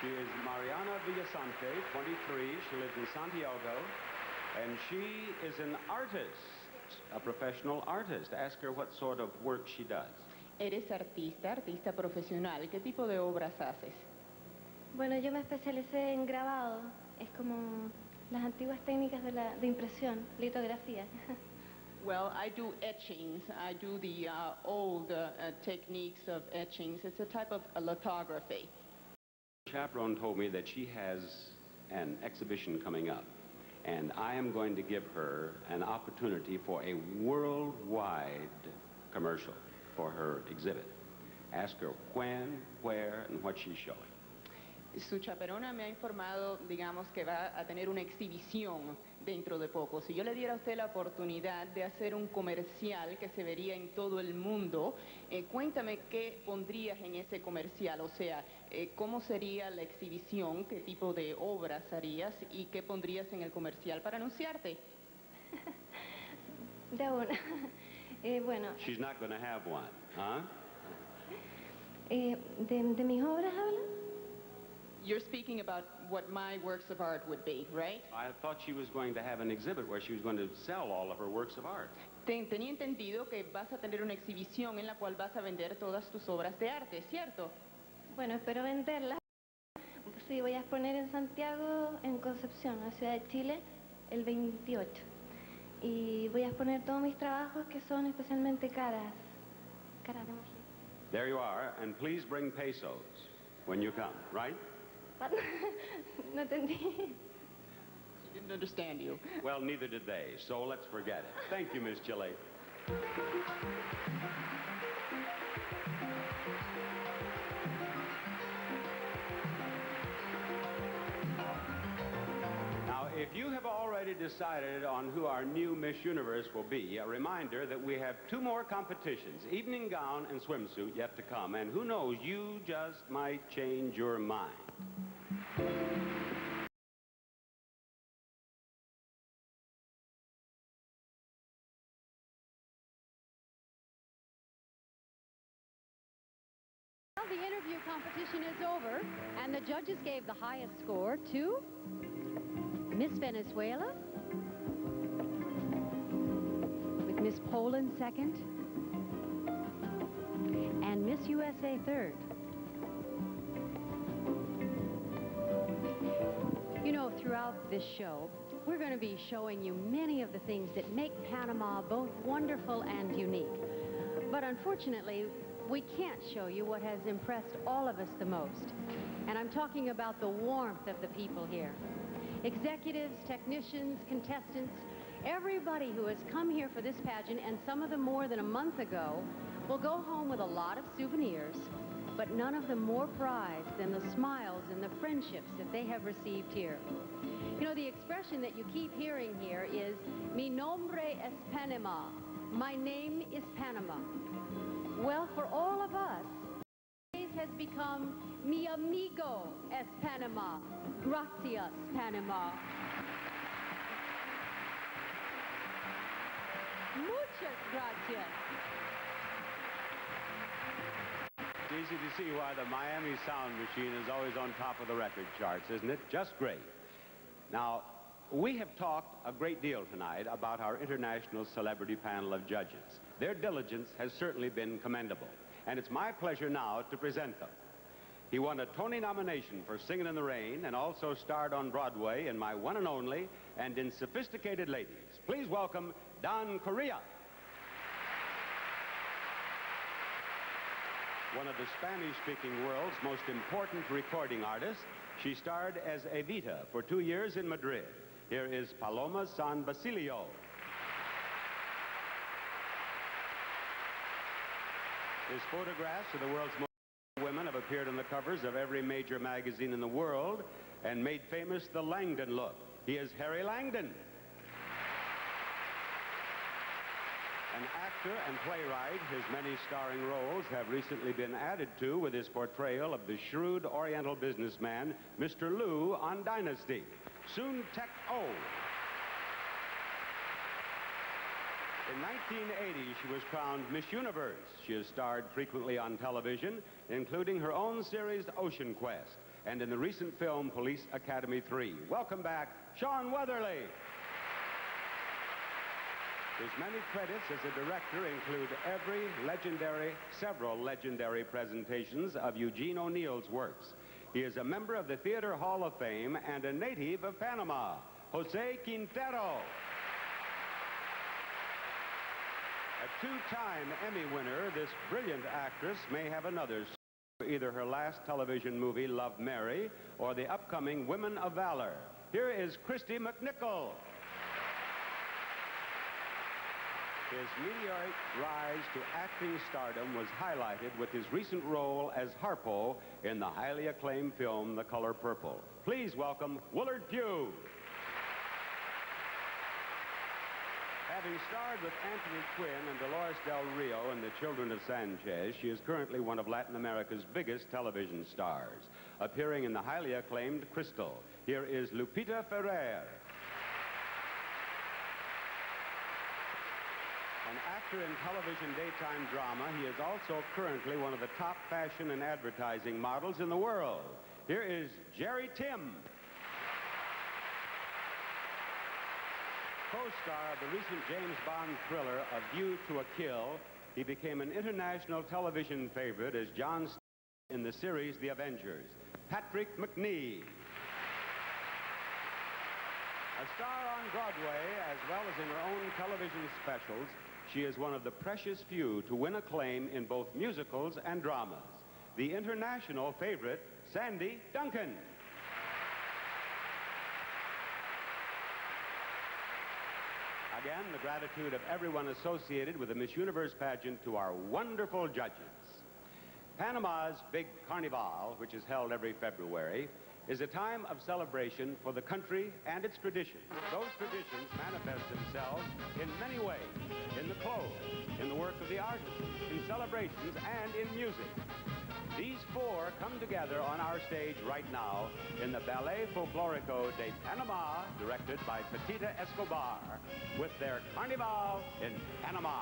She is Mariana Villasante, 23. She lives in Santiago. And she is an artist, a professional artist. Ask her what sort of work she does. Eres artista profesional. ¿Qué tipo de obras haces? Bueno, yo me especialicé en grabado. Es como las antiguas técnicas de impresión, litografía. Well, I do etchings. I do the old techniques of etchings. It's a type of lithography. Chaperone told me that she has an exhibition coming up, and I am going to give her an opportunity for a worldwide commercial for her exhibit. Ask her when, where, and what she's showing. Su chaperona me ha informado, digamos, que va a tener una exhibición dentro de poco. Si yo le diera a usted la oportunidad de hacer un comercial que se vería en todo el mundo, cuéntame qué pondrías en ese comercial, o sea, cómo sería la exhibición, qué tipo de obras harías y qué pondrías en el comercial para anunciarte. De una. Bueno. She's not going to have one, huh? ¿De mis obras habla? You're speaking about what my works of art would be, right? I thought she was going to have an exhibit where she was going to sell all of her works of art. Tenía entendido que vas a tener una exhibición en la cual vas a vender todas tus obras de arte, ¿cierto? Bueno, espero venderlas. Sí, voy a exponer en Santiago, en Concepción, la ciudad de Chile, el 28. Y voy a exponer todos mis trabajos que son especialmente caras de mujer. There you are, and please bring pesos when you come, right? No entendí. She didn't understand you. Well, neither did they, so let's forget it. Thank you, Miss Chile. Now, if you have already decided on who our new Miss Universe will be, a reminder that we have 2 more competitions, evening gown and swimsuit, yet to come. And who knows, you just might change your mind. Well, the interview competition is over, and the judges gave the highest score to Miss Venezuela, with Miss Poland second, and Miss USA third. You know, throughout this show, we're going to be showing you many of the things that make Panama both wonderful and unique. But unfortunately, we can't show you what has impressed all of us the most. And I'm talking about the warmth of the people here. Executives, technicians, contestants, everybody who has come here for this pageant, and some of them more than a month ago, will go home with a lot of souvenirs, but none of them more prized than the smiles and the friendships that they have received here. You know, the expression that you keep hearing here is, mi nombre es Panama. My name is Panama. Well, for all of us, this has become mi amigo es Panama. Gracias, Panama. Muchas gracias. It's easy to see why the Miami sound machine is always on top of the record charts, isn't it? Just great. Now, we have talked a great deal tonight about our international celebrity panel of judges. Their diligence has certainly been commendable, and it's my pleasure now to present them. He won a Tony nomination for Singin' in the Rain and also starred on Broadway in My One and Only and in Sophisticated Ladies. Please welcome Don Correa. One of the Spanish-speaking world's most important recording artists, she starred as Evita for 2 years in Madrid. Here is Paloma San Basilio. His photographs of the world's most women have appeared on the covers of every major magazine in the world and made famous the Langdon look. He is Harry Langdon. An actor and playwright, his many starring roles have recently been added to with his portrayal of the shrewd Oriental businessman, Mr. Liu, on Dynasty. Soon Tek O. In 1980, she was crowned Miss Universe. She has starred frequently on television, including her own series, Ocean Quest, and in the recent film, Police Academy 3. Welcome back, Sean Weatherly. His many credits as a director include several legendary presentations of Eugene O'Neill's works. He is a member of the Theater Hall of Fame and a native of Panama, Jose Quintero. A two-time Emmy winner, this brilliant actress may have another, either her last television movie, Love Mary, or the upcoming Women of Valor. Here is Christy McNichol. His meteoric rise to acting stardom was highlighted with his recent role as Harpo in the highly acclaimed film, The Color Purple. Please welcome Willard Pugh. Having starred with Anthony Quinn and Dolores Del Rio in The Children of Sanchez, she is currently one of Latin America's biggest television stars, appearing in the highly acclaimed Crystal. Here is Lupita Ferrer. An actor in television daytime drama, he is also currently one of the top fashion and advertising models in the world. Here is Jerry Tim. Co-star of the recent James Bond thriller, A View to a Kill, he became an international television favorite as John in the series The Avengers. Patrick McNee. A star on Broadway, as well as in her own television specials, she is one of the precious few to win acclaim in both musicals and dramas. The international favorite, Sandy Duncan. Again, the gratitude of everyone associated with the Miss Universe pageant to our wonderful judges. Panama's big Carnival, which is held every February, is a time of celebration for the country and its traditions. Those traditions manifest themselves in many ways: in the clothes, in the work of the artists, in celebrations, and in music. These four come together on our stage right now in the Ballet Folklorico de Panama, directed by Petita Escobar, with their Carnival in Panama.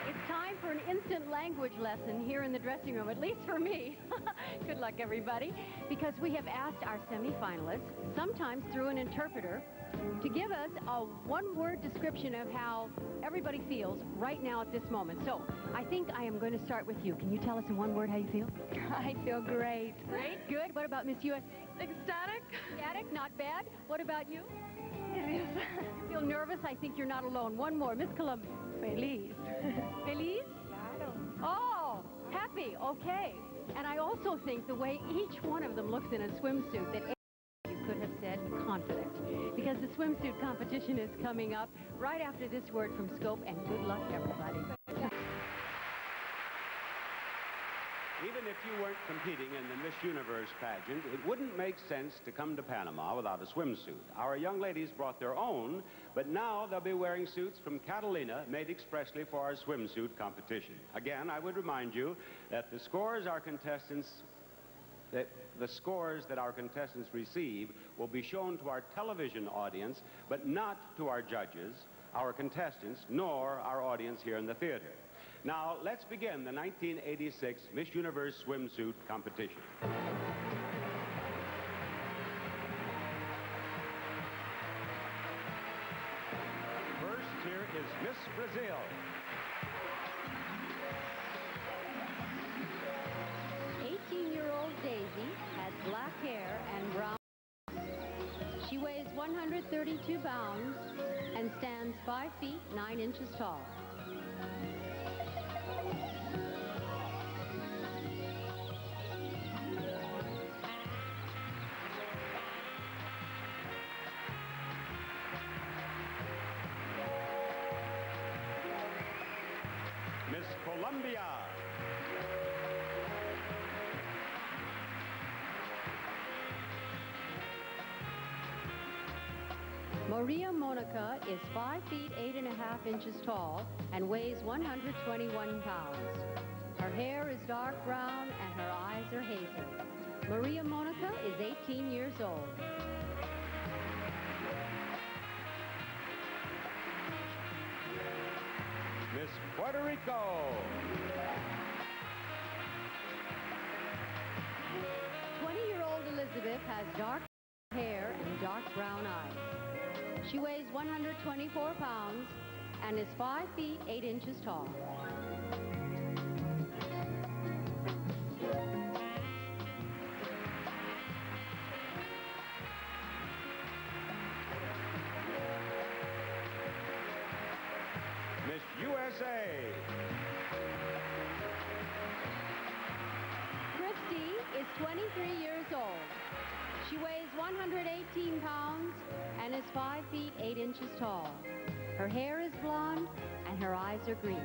It's time for an instant language lesson here in the dressing room, at least for me. Good luck, everybody, because we have asked our semifinalists, sometimes through an interpreter, to give us a one-word description of how everybody feels right now at this moment. So I think I am going to start with you. Can you tell us in one word how you feel? I feel great. Great, good. What about Miss USA? Ecstatic. Ecstatic, not bad. What about you? Nerviosa. You feel nervous? I think you're not alone. One more. Miss Columbia. Feliz. Feliz? Claro. Oh, happy. Okay. And I also think the way each one of them looks in a swimsuit that you could have said confident. Because The swimsuit competition is coming up right after this word from Scope, and good luck, everybody. Even if you weren't competing in the Miss Universe pageant, it wouldn't make sense to come to Panama without a swimsuit. Our young ladies brought their own, but now they'll be wearing suits from Catalina made expressly for our swimsuit competition. Again, I would remind you that the scores our contestants receive will be shown to our television audience, but not to our judges, our contestants, nor our audience here in the theater. Now, let's begin the 1986 Miss Universe swimsuit competition. First, here is Miss Brazil. Daisy has black hair and brown. She weighs 132 pounds and stands 5 feet 9 inches tall. Miss Colombia. Maria Monica is 5 feet 8.5 inches tall and weighs 121 pounds. Her hair is dark brown and her eyes are hazel. Maria Monica is 18 years old. Miss Puerto Rico. 20-year-old Elizabeth has dark hair and dark brown eyes. She weighs 124 pounds and is 5 feet 8 inches tall. Miss USA. Christy is 23 years old. She weighs 118 pounds and is 5 feet 8 inches tall. Her hair is blonde and her eyes are green.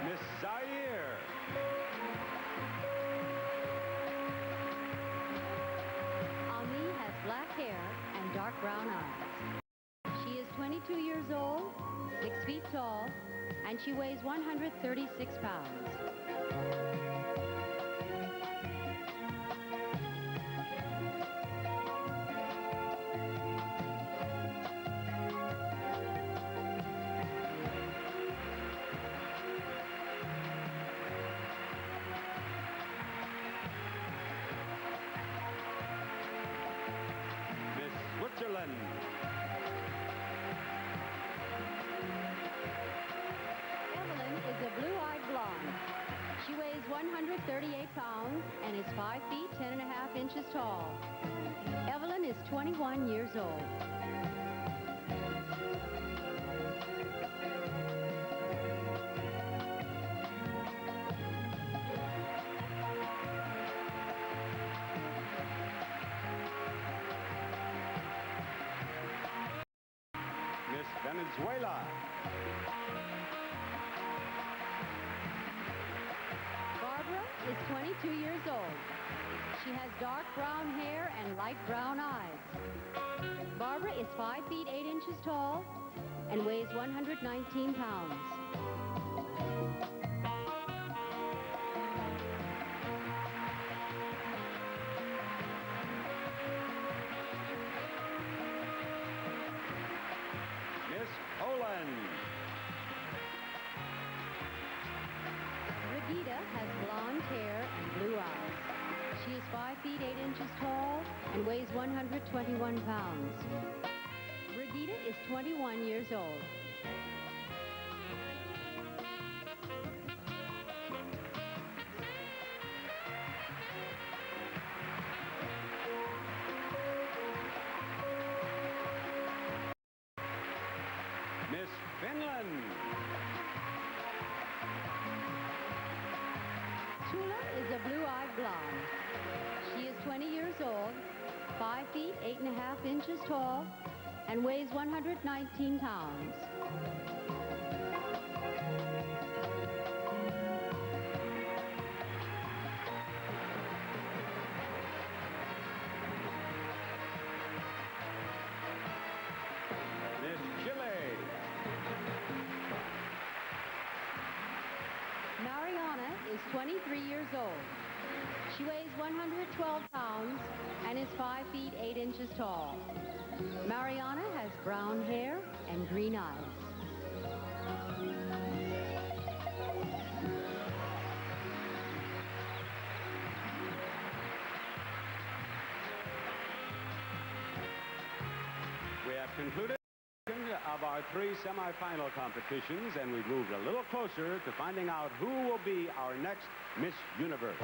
Miss Zaire. Ami has black hair and dark brown eyes. She is 22 years old, 6 feet tall, and she weighs 136 pounds. Miss Switzerland. Evelyn is a blue-eyed blonde. She weighs 138 pounds and is 5 feet 10.5 inches tall. Evelyn is 21 years old. Miss Venezuela. Barbara is 22 years old. She has dark brown hair and light brown eyes. Barbara is 5 feet 8 inches tall and weighs 119 pounds. Miss Poland. Regita has blonde hair and blue eyes. She is 5 feet 8 inches tall and weighs 121 pounds. Regita is 21 years old. Miss Miss Finland. Tula is a blue-eyed blonde. She is 20 years old, 5 feet 8.5 inches tall, and weighs 119 pounds. Miss Chile. Mariana is 23 years old. She weighs 112 pounds and is 5 feet 8 inches tall. Mariana has brown hair and green eyes. We have concluded of our 3 semifinal competitions, and we've moved a little closer to finding out who will be our next Miss Universe.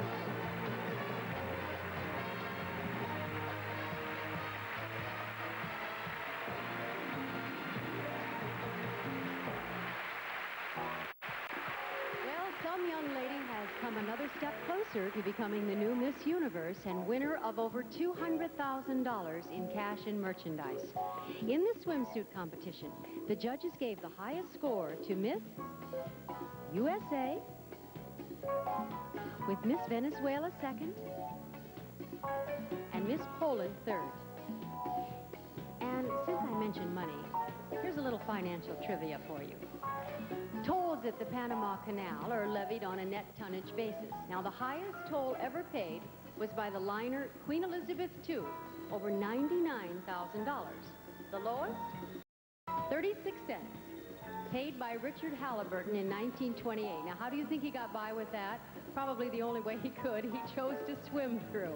Well, some young lady has come another step closer to becoming the new Miss Universe and winner of over $200,000 in cash and merchandise. In the swimsuit competition, the judges gave the highest score to Miss USA, with Miss Venezuela second, and Miss Poland third. And since I mentioned money, here's a little financial trivia for you. Tolls at the Panama Canal are levied on a net tonnage basis. Now, the highest toll ever paid was by the liner Queen Elizabeth II, over $99,000. The lowest? 36 cents, paid by Richard Halliburton in 1928. Now, how do you think he got by with that? Probably the only way he could. He chose to swim through.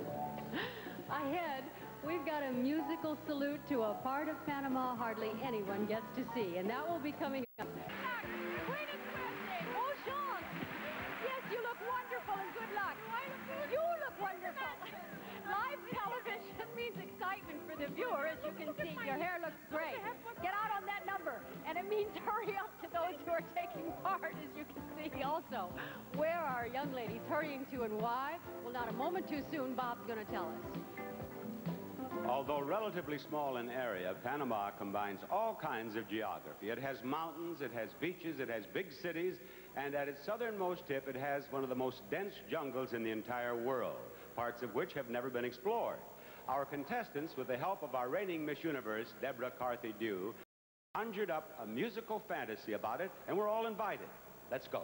Ahead, we've got a musical salute to a part of Panama hardly anyone gets to see, and that will be coming up. Yes, you look wonderful and good luck. You look wonderful. Live television means excitement for the viewer, as you can see. Your hair looks great. Get out on that number. And it means hurry up to those who are taking part, as you can see also. Where are our young ladies hurrying to and why? Well, not a moment too soon, Bob's going to tell us. Although relatively small in area, Panama combines all kinds of geography. It has mountains, it has beaches, it has big cities, and at its southernmost tip, it has one of the most dense jungles in the entire world, parts of which have never been explored. Our contestants, with the help of our reigning Miss Universe, Deborah Carthy-Dew, conjured up a musical fantasy about it, and we're all invited. Let's go.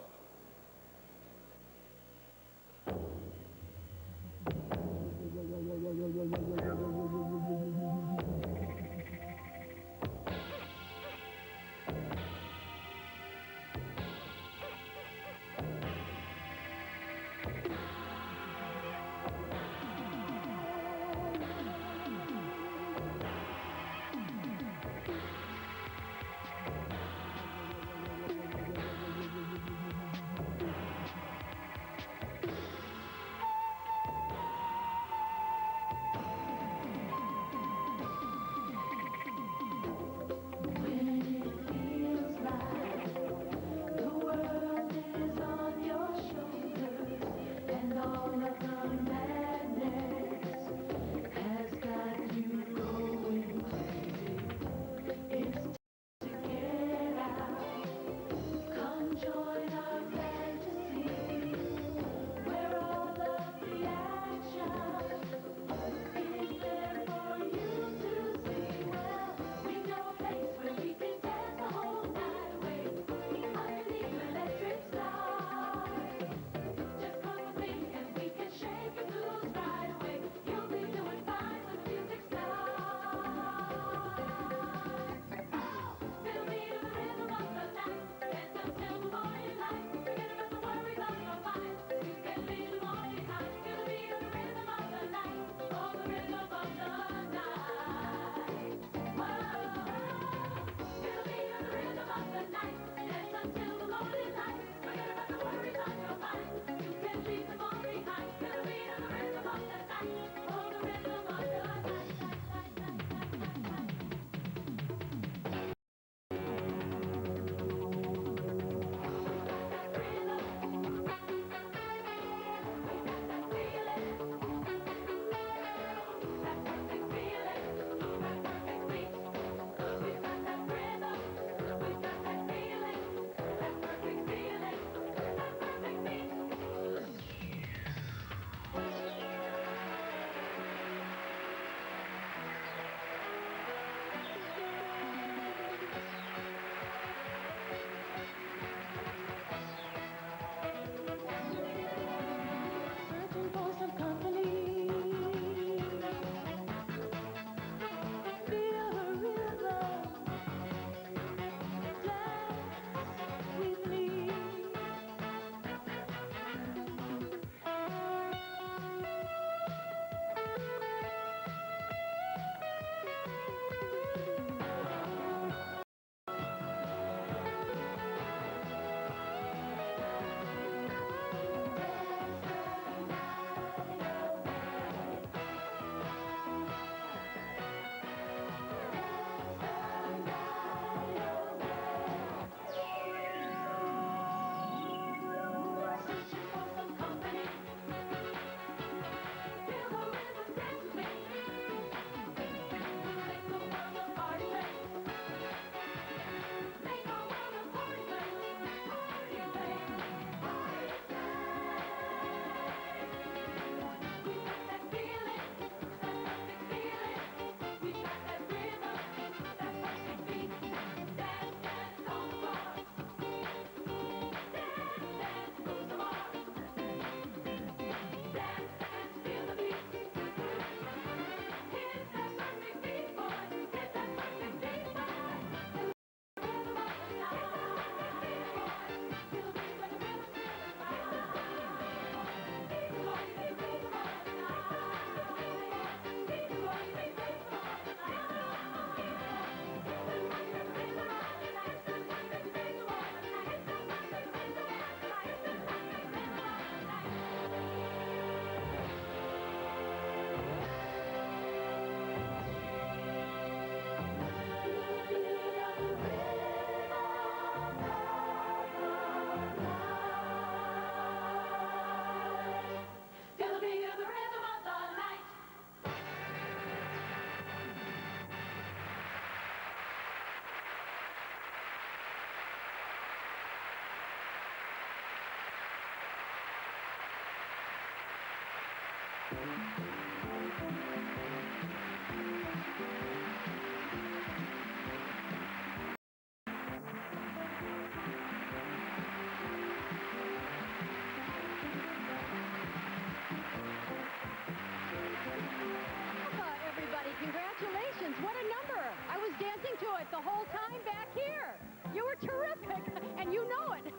Everybody, congratulations. What a number. I was dancing to it the whole time back here. You were terrific, and you know it.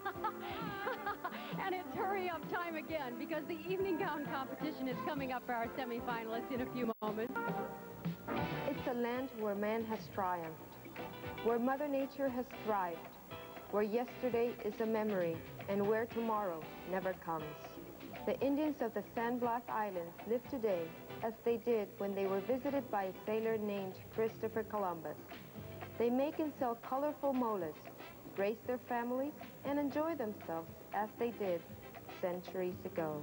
And it's hurry up time again, because the evening gown competition is coming up for our semifinalists in a few moments. It's a land where man has triumphed, where Mother Nature has thrived, where yesterday is a memory, and where tomorrow never comes. The Indians of the San Blas Islands live today as they did when they were visited by a sailor named Christopher Columbus. They make and sell colorful moles, raise their families, and enjoy themselves as they did centuries ago.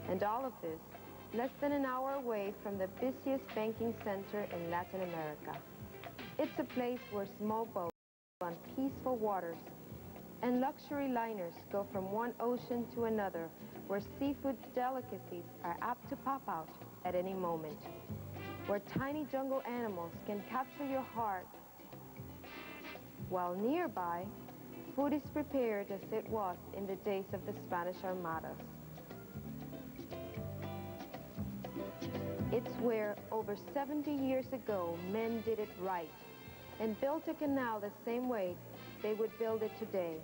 And all of this less than an hour away from the busiest banking center in Latin America. It's a place where small boats on peaceful waters and luxury liners go from one ocean to another, where seafood delicacies are apt to pop out at any moment, where tiny jungle animals can capture your heart, while nearby, food is prepared as it was in the days of the Spanish Armadas. It's where, over 70 years ago, men did it right and built a canal the same way they would build it today,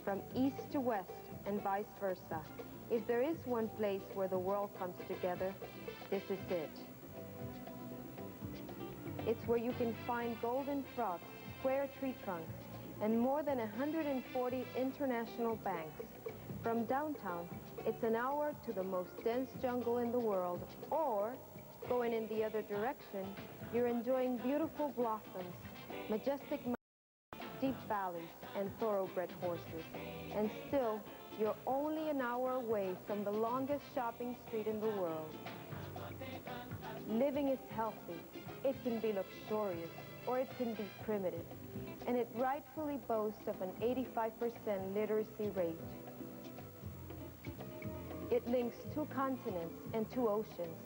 from east to west and vice versa. If there is one place where the world comes together, this is it. It's where you can find golden frogs, square tree trunks, and more than 140 international banks. From downtown, it's an hour to the most dense jungle in the world, or, going in the other direction, you're enjoying beautiful blossoms, majestic mountains, deep valleys, and thoroughbred horses. And still, you're only an hour away from the longest shopping street in the world. Living is healthy. It can be luxurious, or it can be primitive. And it rightfully boasts of an 85% literacy rate. It links 2 continents and 2 oceans.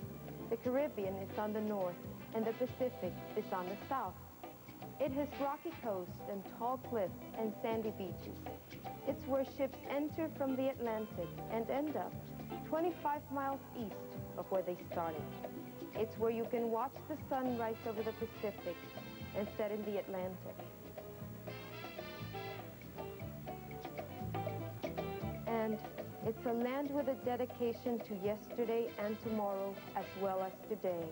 The Caribbean is on the north, and the Pacific is on the south. It has rocky coasts and tall cliffs and sandy beaches. It's where ships enter from the Atlantic and end up 25 miles east of where they started. It's where you can watch the sun rise over the Pacific and set in the Atlantic. And it's a land with a dedication to yesterday and tomorrow as well as today.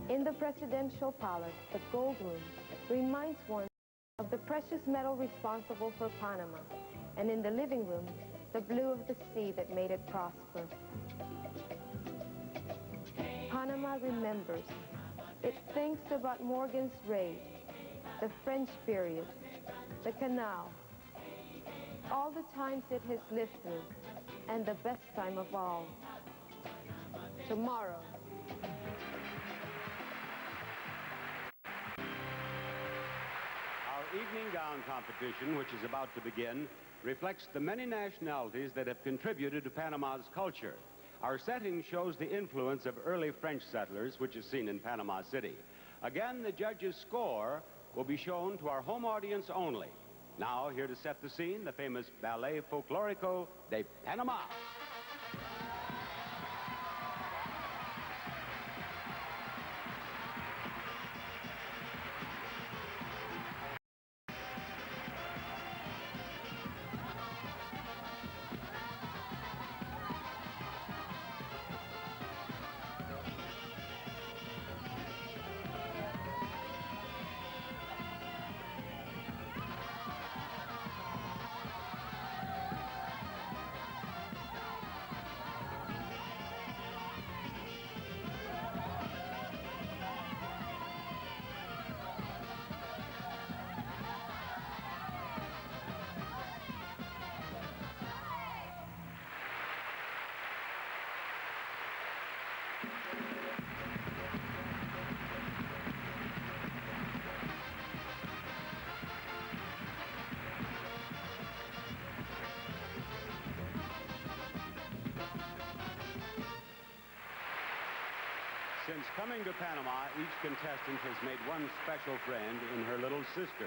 In the presidential palace, the gold room reminds one of the precious metal responsible for Panama, and in the living room, the blue of the sea that made it prosper. Panama remembers. It thinks about Morgan's raid, the French period, the canal, all the times it has lived through, and the best time of all, tomorrow. Our evening gown competition, which is about to begin, reflects the many nationalities that have contributed to Panama's culture. Our setting shows the influence of early French settlers, which is seen in Panama City. Again, the judges' score will be shown to our home audience only. Now, here to set the scene, the famous Ballet Folklorico de Panama. Since coming to Panama, each contestant has made one special friend in her little sister.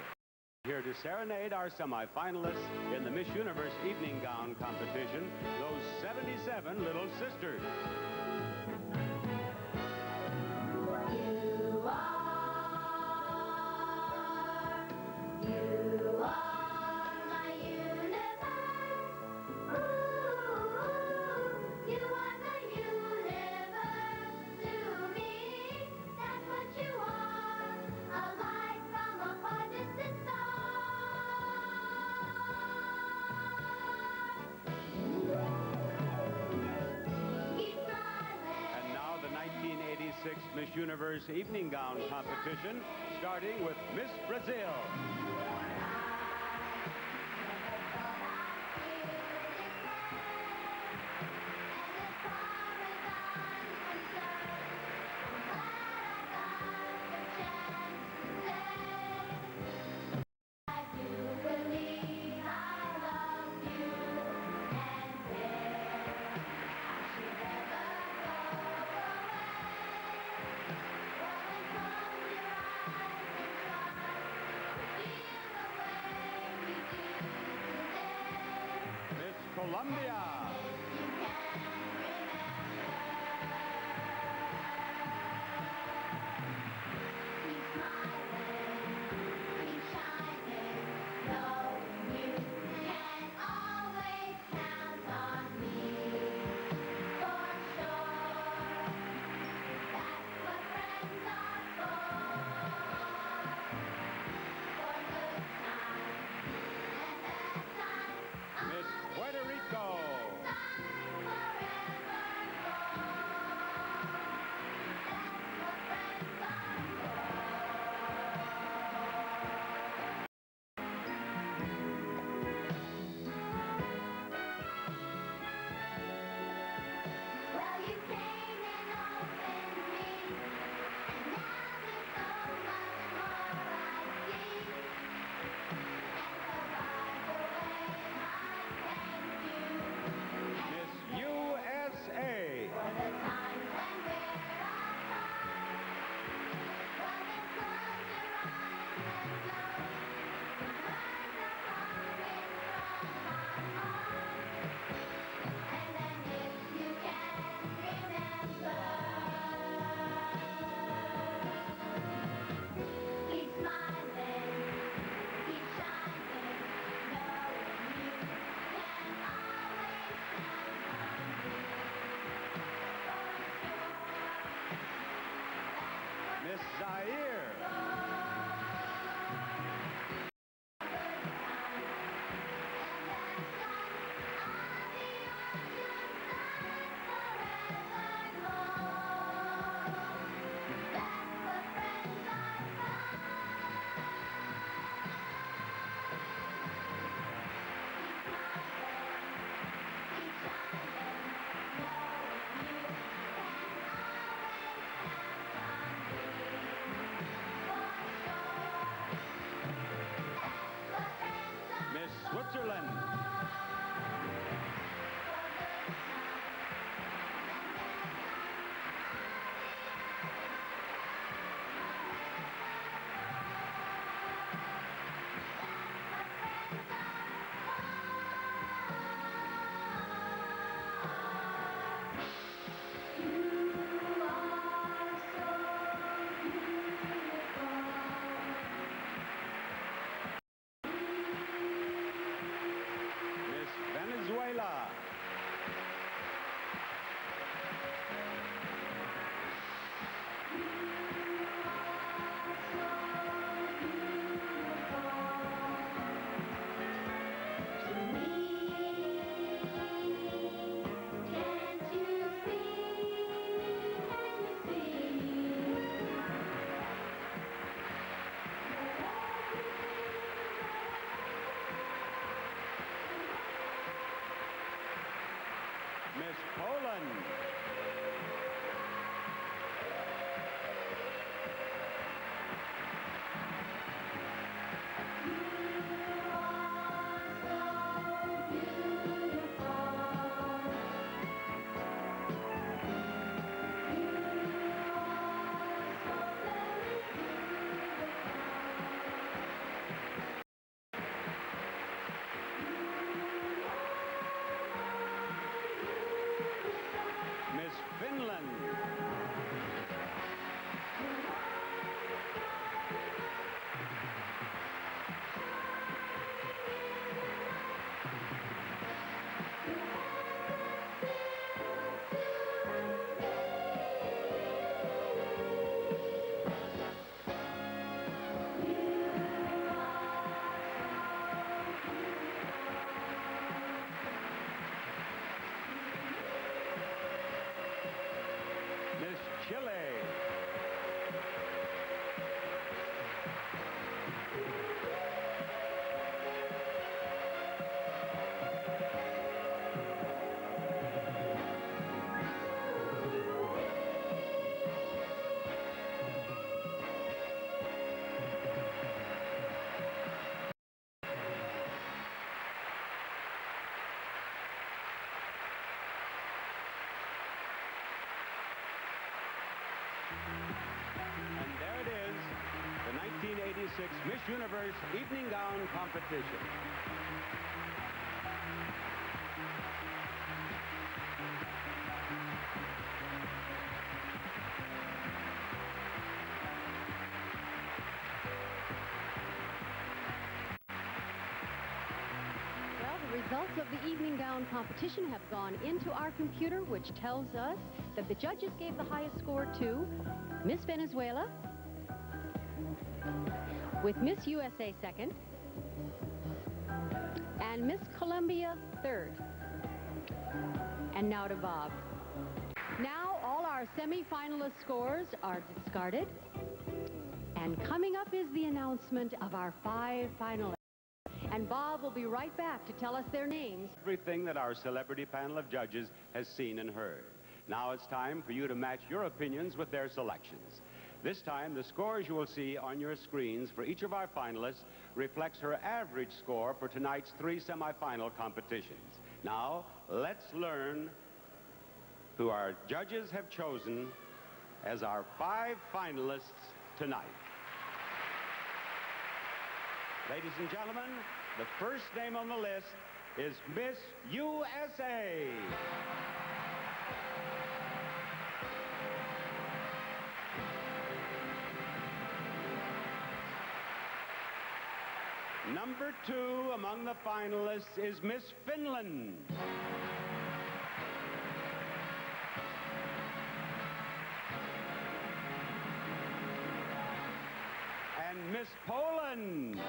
Here to serenade our semi-finalists in the Miss Universe evening gown competition, those 77 little sisters. Miss Universe evening gown competition, starting with Miss Brazil. Colombia. Puerto Rico. Miss Universe Evening Gown Competition. Well, the results of the evening gown competition have gone into our computer, which tells us that the judges gave the highest score to Miss Venezuela, with Miss USA second, and Miss Colombia third. And now to Bob. Now all our semi-finalist scores are discarded. And coming up is the announcement of our 5 finalists. And Bob will be right back to tell us their names. Everything that our celebrity panel of judges has seen and heard. Now it's time for you to match your opinions with their selections. This time, the scores you will see on your screens for each of our finalists reflects her average score for tonight's 3 semifinal competitions. Now, let's learn who our judges have chosen as our 5 finalists tonight. Ladies and gentlemen, the first name on the list is Miss USA. Number 2 among the finalists is Miss Finland. And Miss Poland.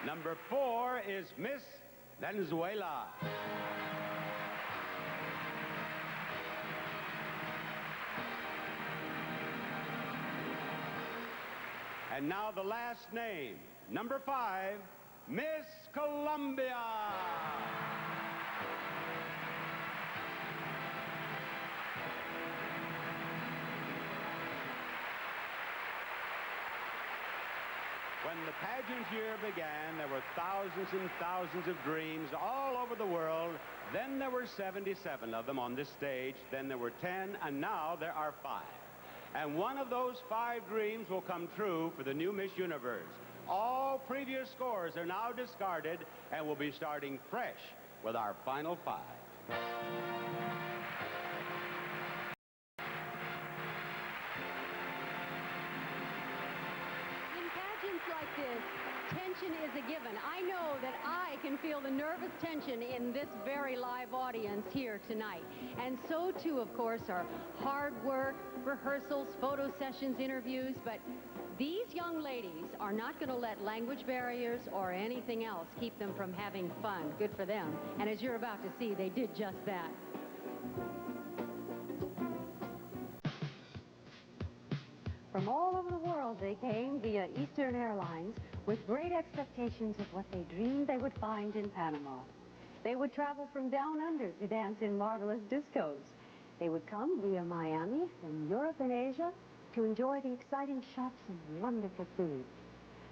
Number 4 is Miss Venezuela. And now the last name, number 5, Miss Colombia. When the pageant year began, there were thousands and thousands of dreams all over the world. Then there were 77 of them on this stage. Then there were 10, and now there are 5. And one of those 5 dreams will come true for the new Miss Universe. All previous scores are now discarded, and we'll be starting fresh with our final 5. Like this, tension is a given. I know that I can feel the nervous tension in this very live audience here tonight. And so too, of course, are hard work, rehearsals, photo sessions, interviews. But these young ladies are not going to let language barriers or anything else keep them from having fun. Good for them. And as you're about to see, they did just that. From all over the world, they came via Eastern Airlines with great expectations of what they dreamed they would find in Panama. They would travel from down under to dance in marvelous discos. They would come via Miami, from Europe and Asia, to enjoy the exciting shops and wonderful food.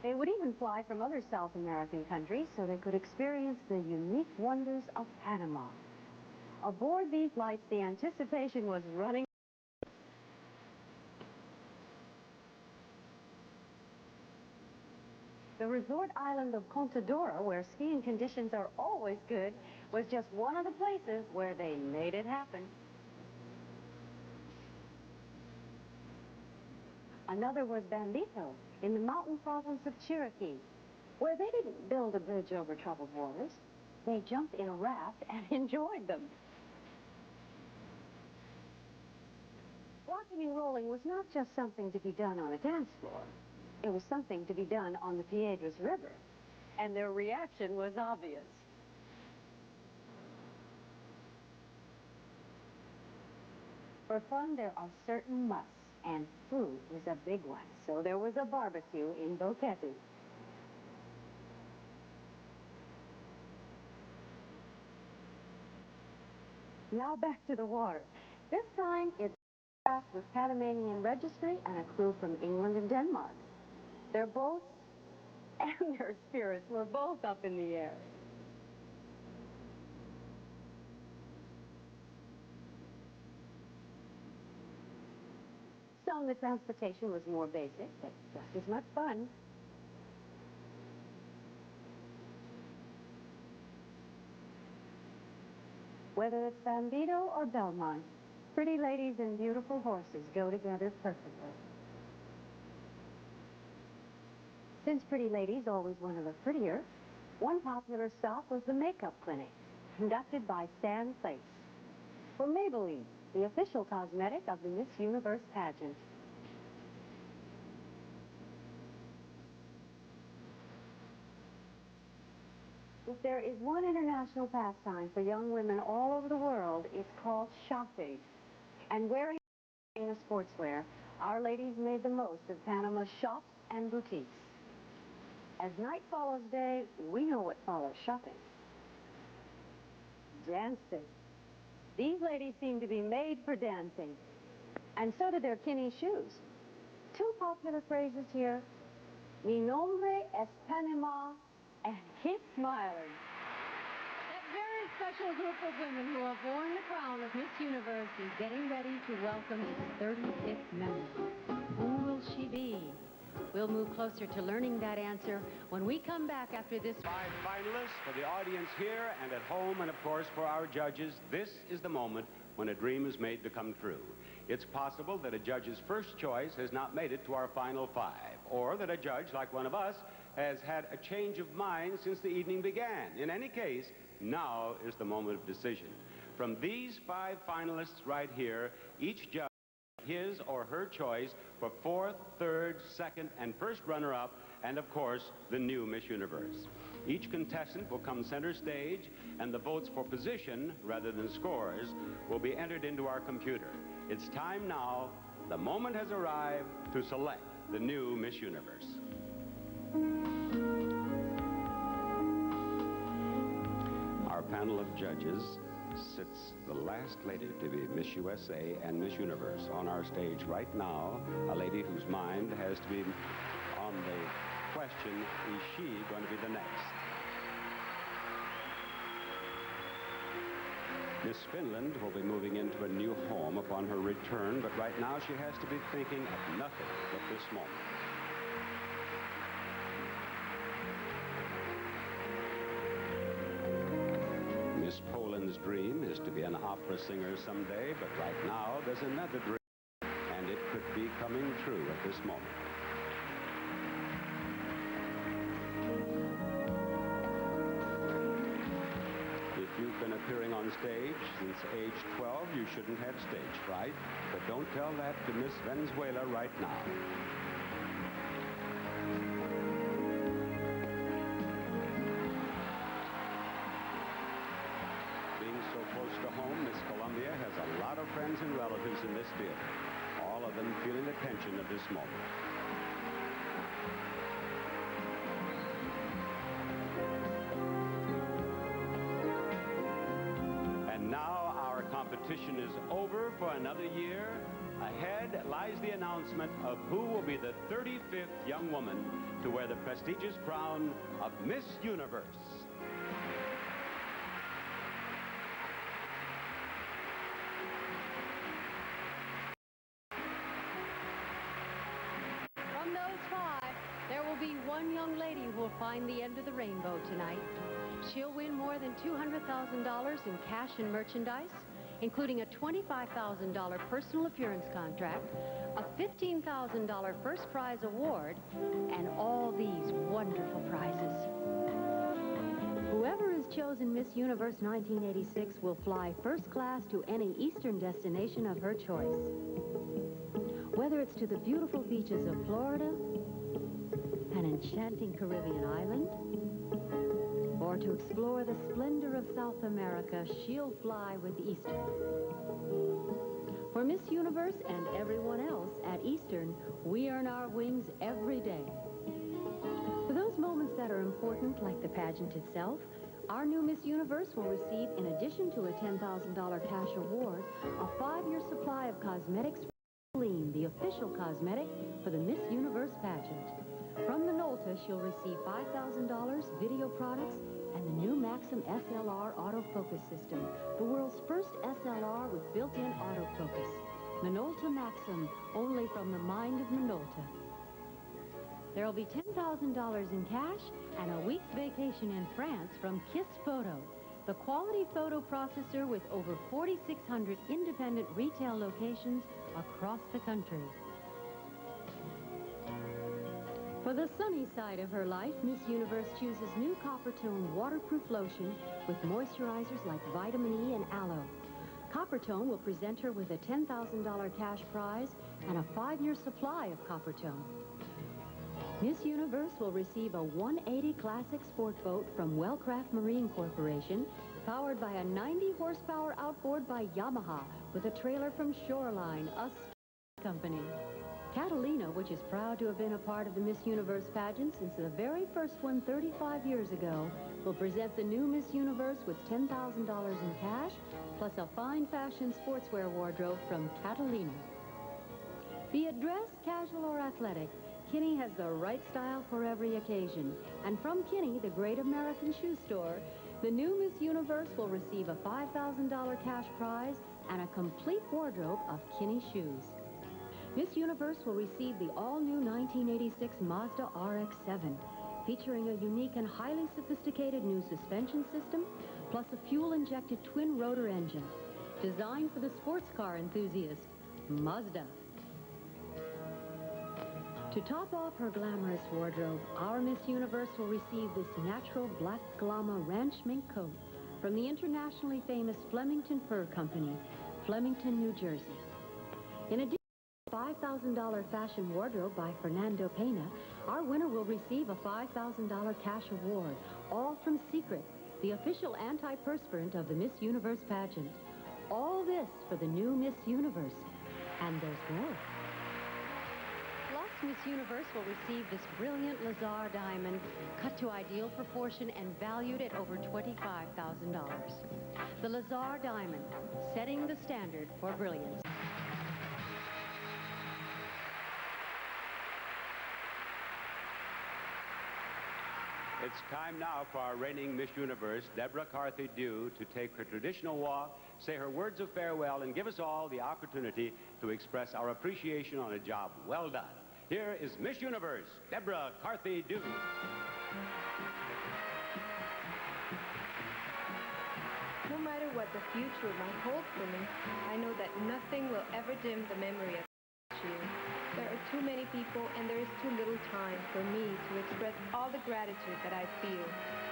They would even fly from other South American countries so they could experience the unique wonders of Panama. Aboard these flights, the anticipation was running. The resort island of Contadora, where skiing conditions are always good, was just one of the places where they made it happen. Another was Bandito, in the mountain province of Chiriquí, where they didn't build a bridge over troubled waters. They jumped in a raft and enjoyed them. Rocking and rolling was not just something to be done on a dance floor. It was something to be done on the Piedras River, and their reaction was obvious. For fun, there are certain musts, and food was a big one, so there was a barbecue in Boquete. Now back to the water. This time, it's with Panamanian registry and a crew from England and Denmark. Their boats and their spirits were both up in the air. known that transportation was more basic, but just as much fun. Whether it's Bambino or Belmont, pretty ladies and beautiful horses go together perfectly. Since pretty ladies always want to look prettier, one popular stop was the makeup clinic, conducted by Stan Place, for Maybelline, the official cosmetic of the Miss Universe pageant. If there is one international pastime for young women all over the world, it's called shopping. And wearing famous sportswear, our ladies made the most of Panama's shops and boutiques. As night follows day, we know what follows shopping. Dancing. These ladies seem to be made for dancing. And so do their Kinney shoes. Two popular phrases here. Mi nombre es Panama, and keep smiling. That very special group of women who have worn the crown of Miss Universe is getting ready to welcome its 35th member. Who will she be? We'll move closer to learning that answer when we come back after this. 5 finalists for the audience here and at home, and of course for our judges. This is the moment when a dream is made to come true. It's possible that a judge's first choice has not made it to our final 5, or that a judge, like one of us, has had a change of mind since the evening began. In any case, now is the moment of decision. From these 5 finalists right here, each judge his or her choice for 4th, 3rd, 2nd, and 1st runner-up, and of course, the new Miss Universe. Each contestant will come center stage, and the votes for position, rather than scores, will be entered into our computer. It's time now. The moment has arrived to select the new Miss Universe. Our panel of judges sits the last lady to be Miss USA and Miss Universe on our stage right now, a lady whose mind has to be on the question, is she going to be the next? Miss Finland will be moving into a new home upon her return, but right now she has to be thinking of nothing but this moment. Miss Poland's dream is to be an opera singer someday, but right now there's another dream, and it could be coming true at this moment. If you've been appearing on stage since age 12, you shouldn't have stage fright, but don't tell that to Miss Venezuela right now. So close to home, Miss Columbia has a lot of friends and relatives in this theater, all of them feeling the tension of this moment. And now our competition is over for another year. Ahead lies the announcement of who will be the 35th young woman to wear the prestigious crown of Miss Universe. One young lady who will find the end of the rainbow tonight. She'll win more than $200,000 in cash and merchandise, including a $25,000 personal appearance contract, a $15,000 first prize award, and all these wonderful prizes. Whoever is chosen Miss Universe 1986 will fly first class to any Eastern destination of her choice. Whether it's to the beautiful beaches of Florida, an enchanting Caribbean island, or to explore the splendor of South America, she'll fly with Eastern. For Miss Universe and everyone else at Eastern, we earn our wings every day. For those moments that are important, like the pageant itself, our new Miss Universe will receive, in addition to a $10,000 cash award, a 5-year supply of cosmetics from Maybelline, the official cosmetic for the Miss Universe pageant. From the Nolta, she'll receive $5,000, video products, and the new Maxim SLR autofocus system, the world's first SLR with built-in autofocus. Minolta Maxim, only from the mind of Minolta. There will be $10,000 in cash and a week's vacation in France from Kiss Photo, the quality photo processor with over 4,600 independent retail locations across the country. For the sunny side of her life, Miss Universe chooses new Coppertone waterproof lotion with moisturizers like vitamin E and aloe. Coppertone will present her with a $10,000 cash prize and a 5-year supply of Coppertone. Miss Universe will receive a 180 Classic Sport Boat from Wellcraft Marine Corporation, powered by a 90-horsepower outboard by Yamaha with a trailer from Shoreline, a company. Catalina, which is proud to have been a part of the Miss Universe pageant since the very first one 35 years ago, will present the new Miss Universe with $10,000 in cash, plus a fine fashion sportswear wardrobe from Catalina. Be it dress, casual, or athletic, Kinney has the right style for every occasion. And from Kinney, the great American shoe store, the new Miss Universe will receive a $5,000 cash prize and a complete wardrobe of Kinney shoes. Miss Universe will receive the all-new 1986 Mazda RX-7, featuring a unique and highly sophisticated new suspension system, plus a fuel-injected twin-rotor engine, designed for the sports car enthusiast, Mazda. To top off her glamorous wardrobe, our Miss Universe will receive this natural black glamour ranch mink coat from the internationally famous Flemington Fur Company, Flemington, New Jersey. In addition to a $5,000 fashion wardrobe by Fernando Pena, our winner will receive a $5,000 cash award, all from Secret, the official antiperspirant of the Miss Universe pageant. All this for the new Miss Universe. And there's more. Miss Universe will receive this brilliant Lazar diamond, cut to ideal proportion and valued at over $25,000. The Lazar diamond, setting the standard for brilliance. It's time now for our reigning Miss Universe, Deborah Carthy-Dew, to take her traditional walk, say her words of farewell, and give us all the opportunity to express our appreciation on a job well done. Here is Miss Universe, Deborah Carthy-Dew. No matter what the future might hold for me, I know that nothing will ever dim the memory of this year. There are too many people and there is too little time for me to express all the gratitude that I feel.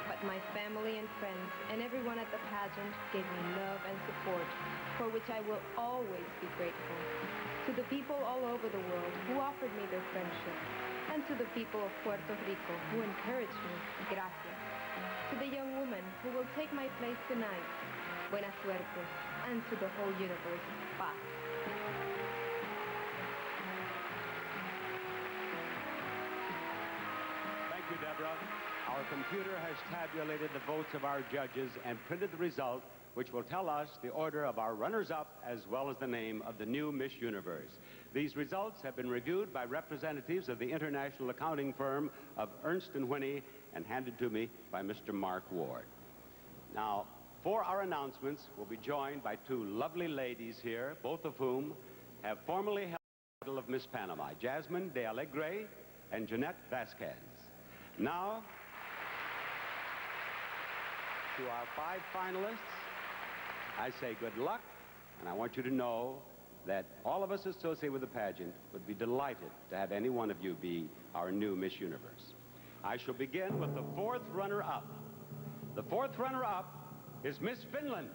But my family and friends and everyone at the pageant gave me love and support, for which I will always be grateful. To the people all over the world who offered me their friendship, and to the people of Puerto Rico who encouraged me, gracias. To the young woman who will take my place tonight, buena suerte. And to the whole universe, paz. Thank you, Deborah. Our computer has tabulated the votes of our judges and printed the result, which will tell us the order of our runners-up as well as the name of the new Miss Universe. These results have been reviewed by representatives of the international accounting firm of Ernst & Whinney and handed to me by Mr. Mark Ward. Now, for our announcements, we'll be joined by two lovely ladies here, both of whom have formerly held the title of Miss Panama, Jasmine de Alegre and Jeanette Vasquez. Now, to our 5 finalists, I say good luck, and I want you to know that all of us associated with the pageant would be delighted to have any one of you be our new Miss Universe. I shall begin with the 4th runner-up. The 4th runner-up is Miss Finland.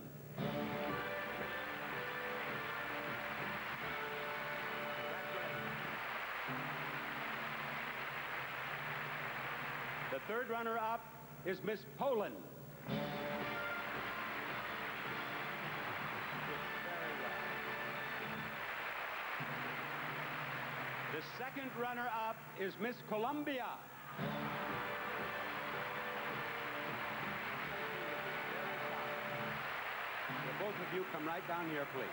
The 3rd runner-up is Miss Poland. The 2nd runner-up is Miss Colombia. Will both of you come right down here, please.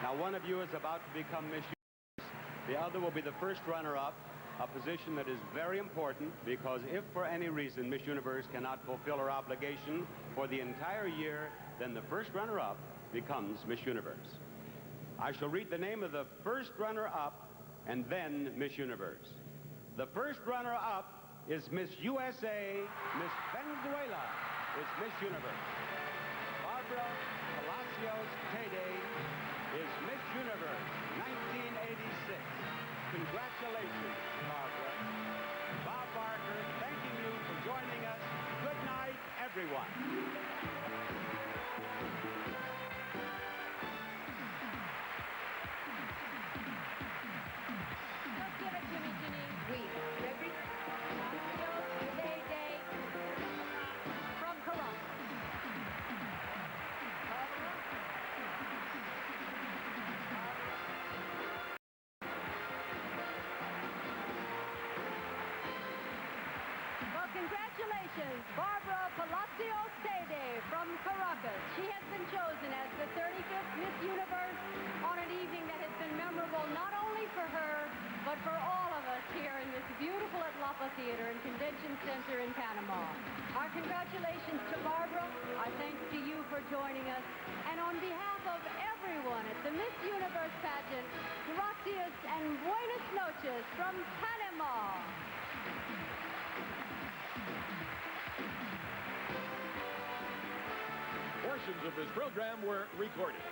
Now, one of you is about to become Miss Universe. The other will be the 1st runner-up, a position that is very important because if for any reason Miss Universe cannot fulfill her obligation for the entire year, then the 1st runner-up becomes Miss Universe. I shall read the name of the first runner-up and then Miss Universe. The first runner-up is Miss USA. Miss Venezuela is Miss Universe. Barbara Palacios Tede is Miss Universe 1986. Congratulations, Barbara. Bob Barker, thanking you for joining us. Good night, everyone. Let's give it to me, Janine. We represent Day from Caracas. Well, congratulations, Barbara Palacios Tede from Caracas. She has been chosen as the 35th Miss Universe on an evening that has been memorable not only for her, but for all of us here in this beautiful Atlapa Theater and Convention Center in Panama. Our congratulations to Barbara. Our thanks to you for joining us. And on behalf of everyone at the Miss Universe pageant, gracias and buenas noches from Panama. Portions of this program were recorded.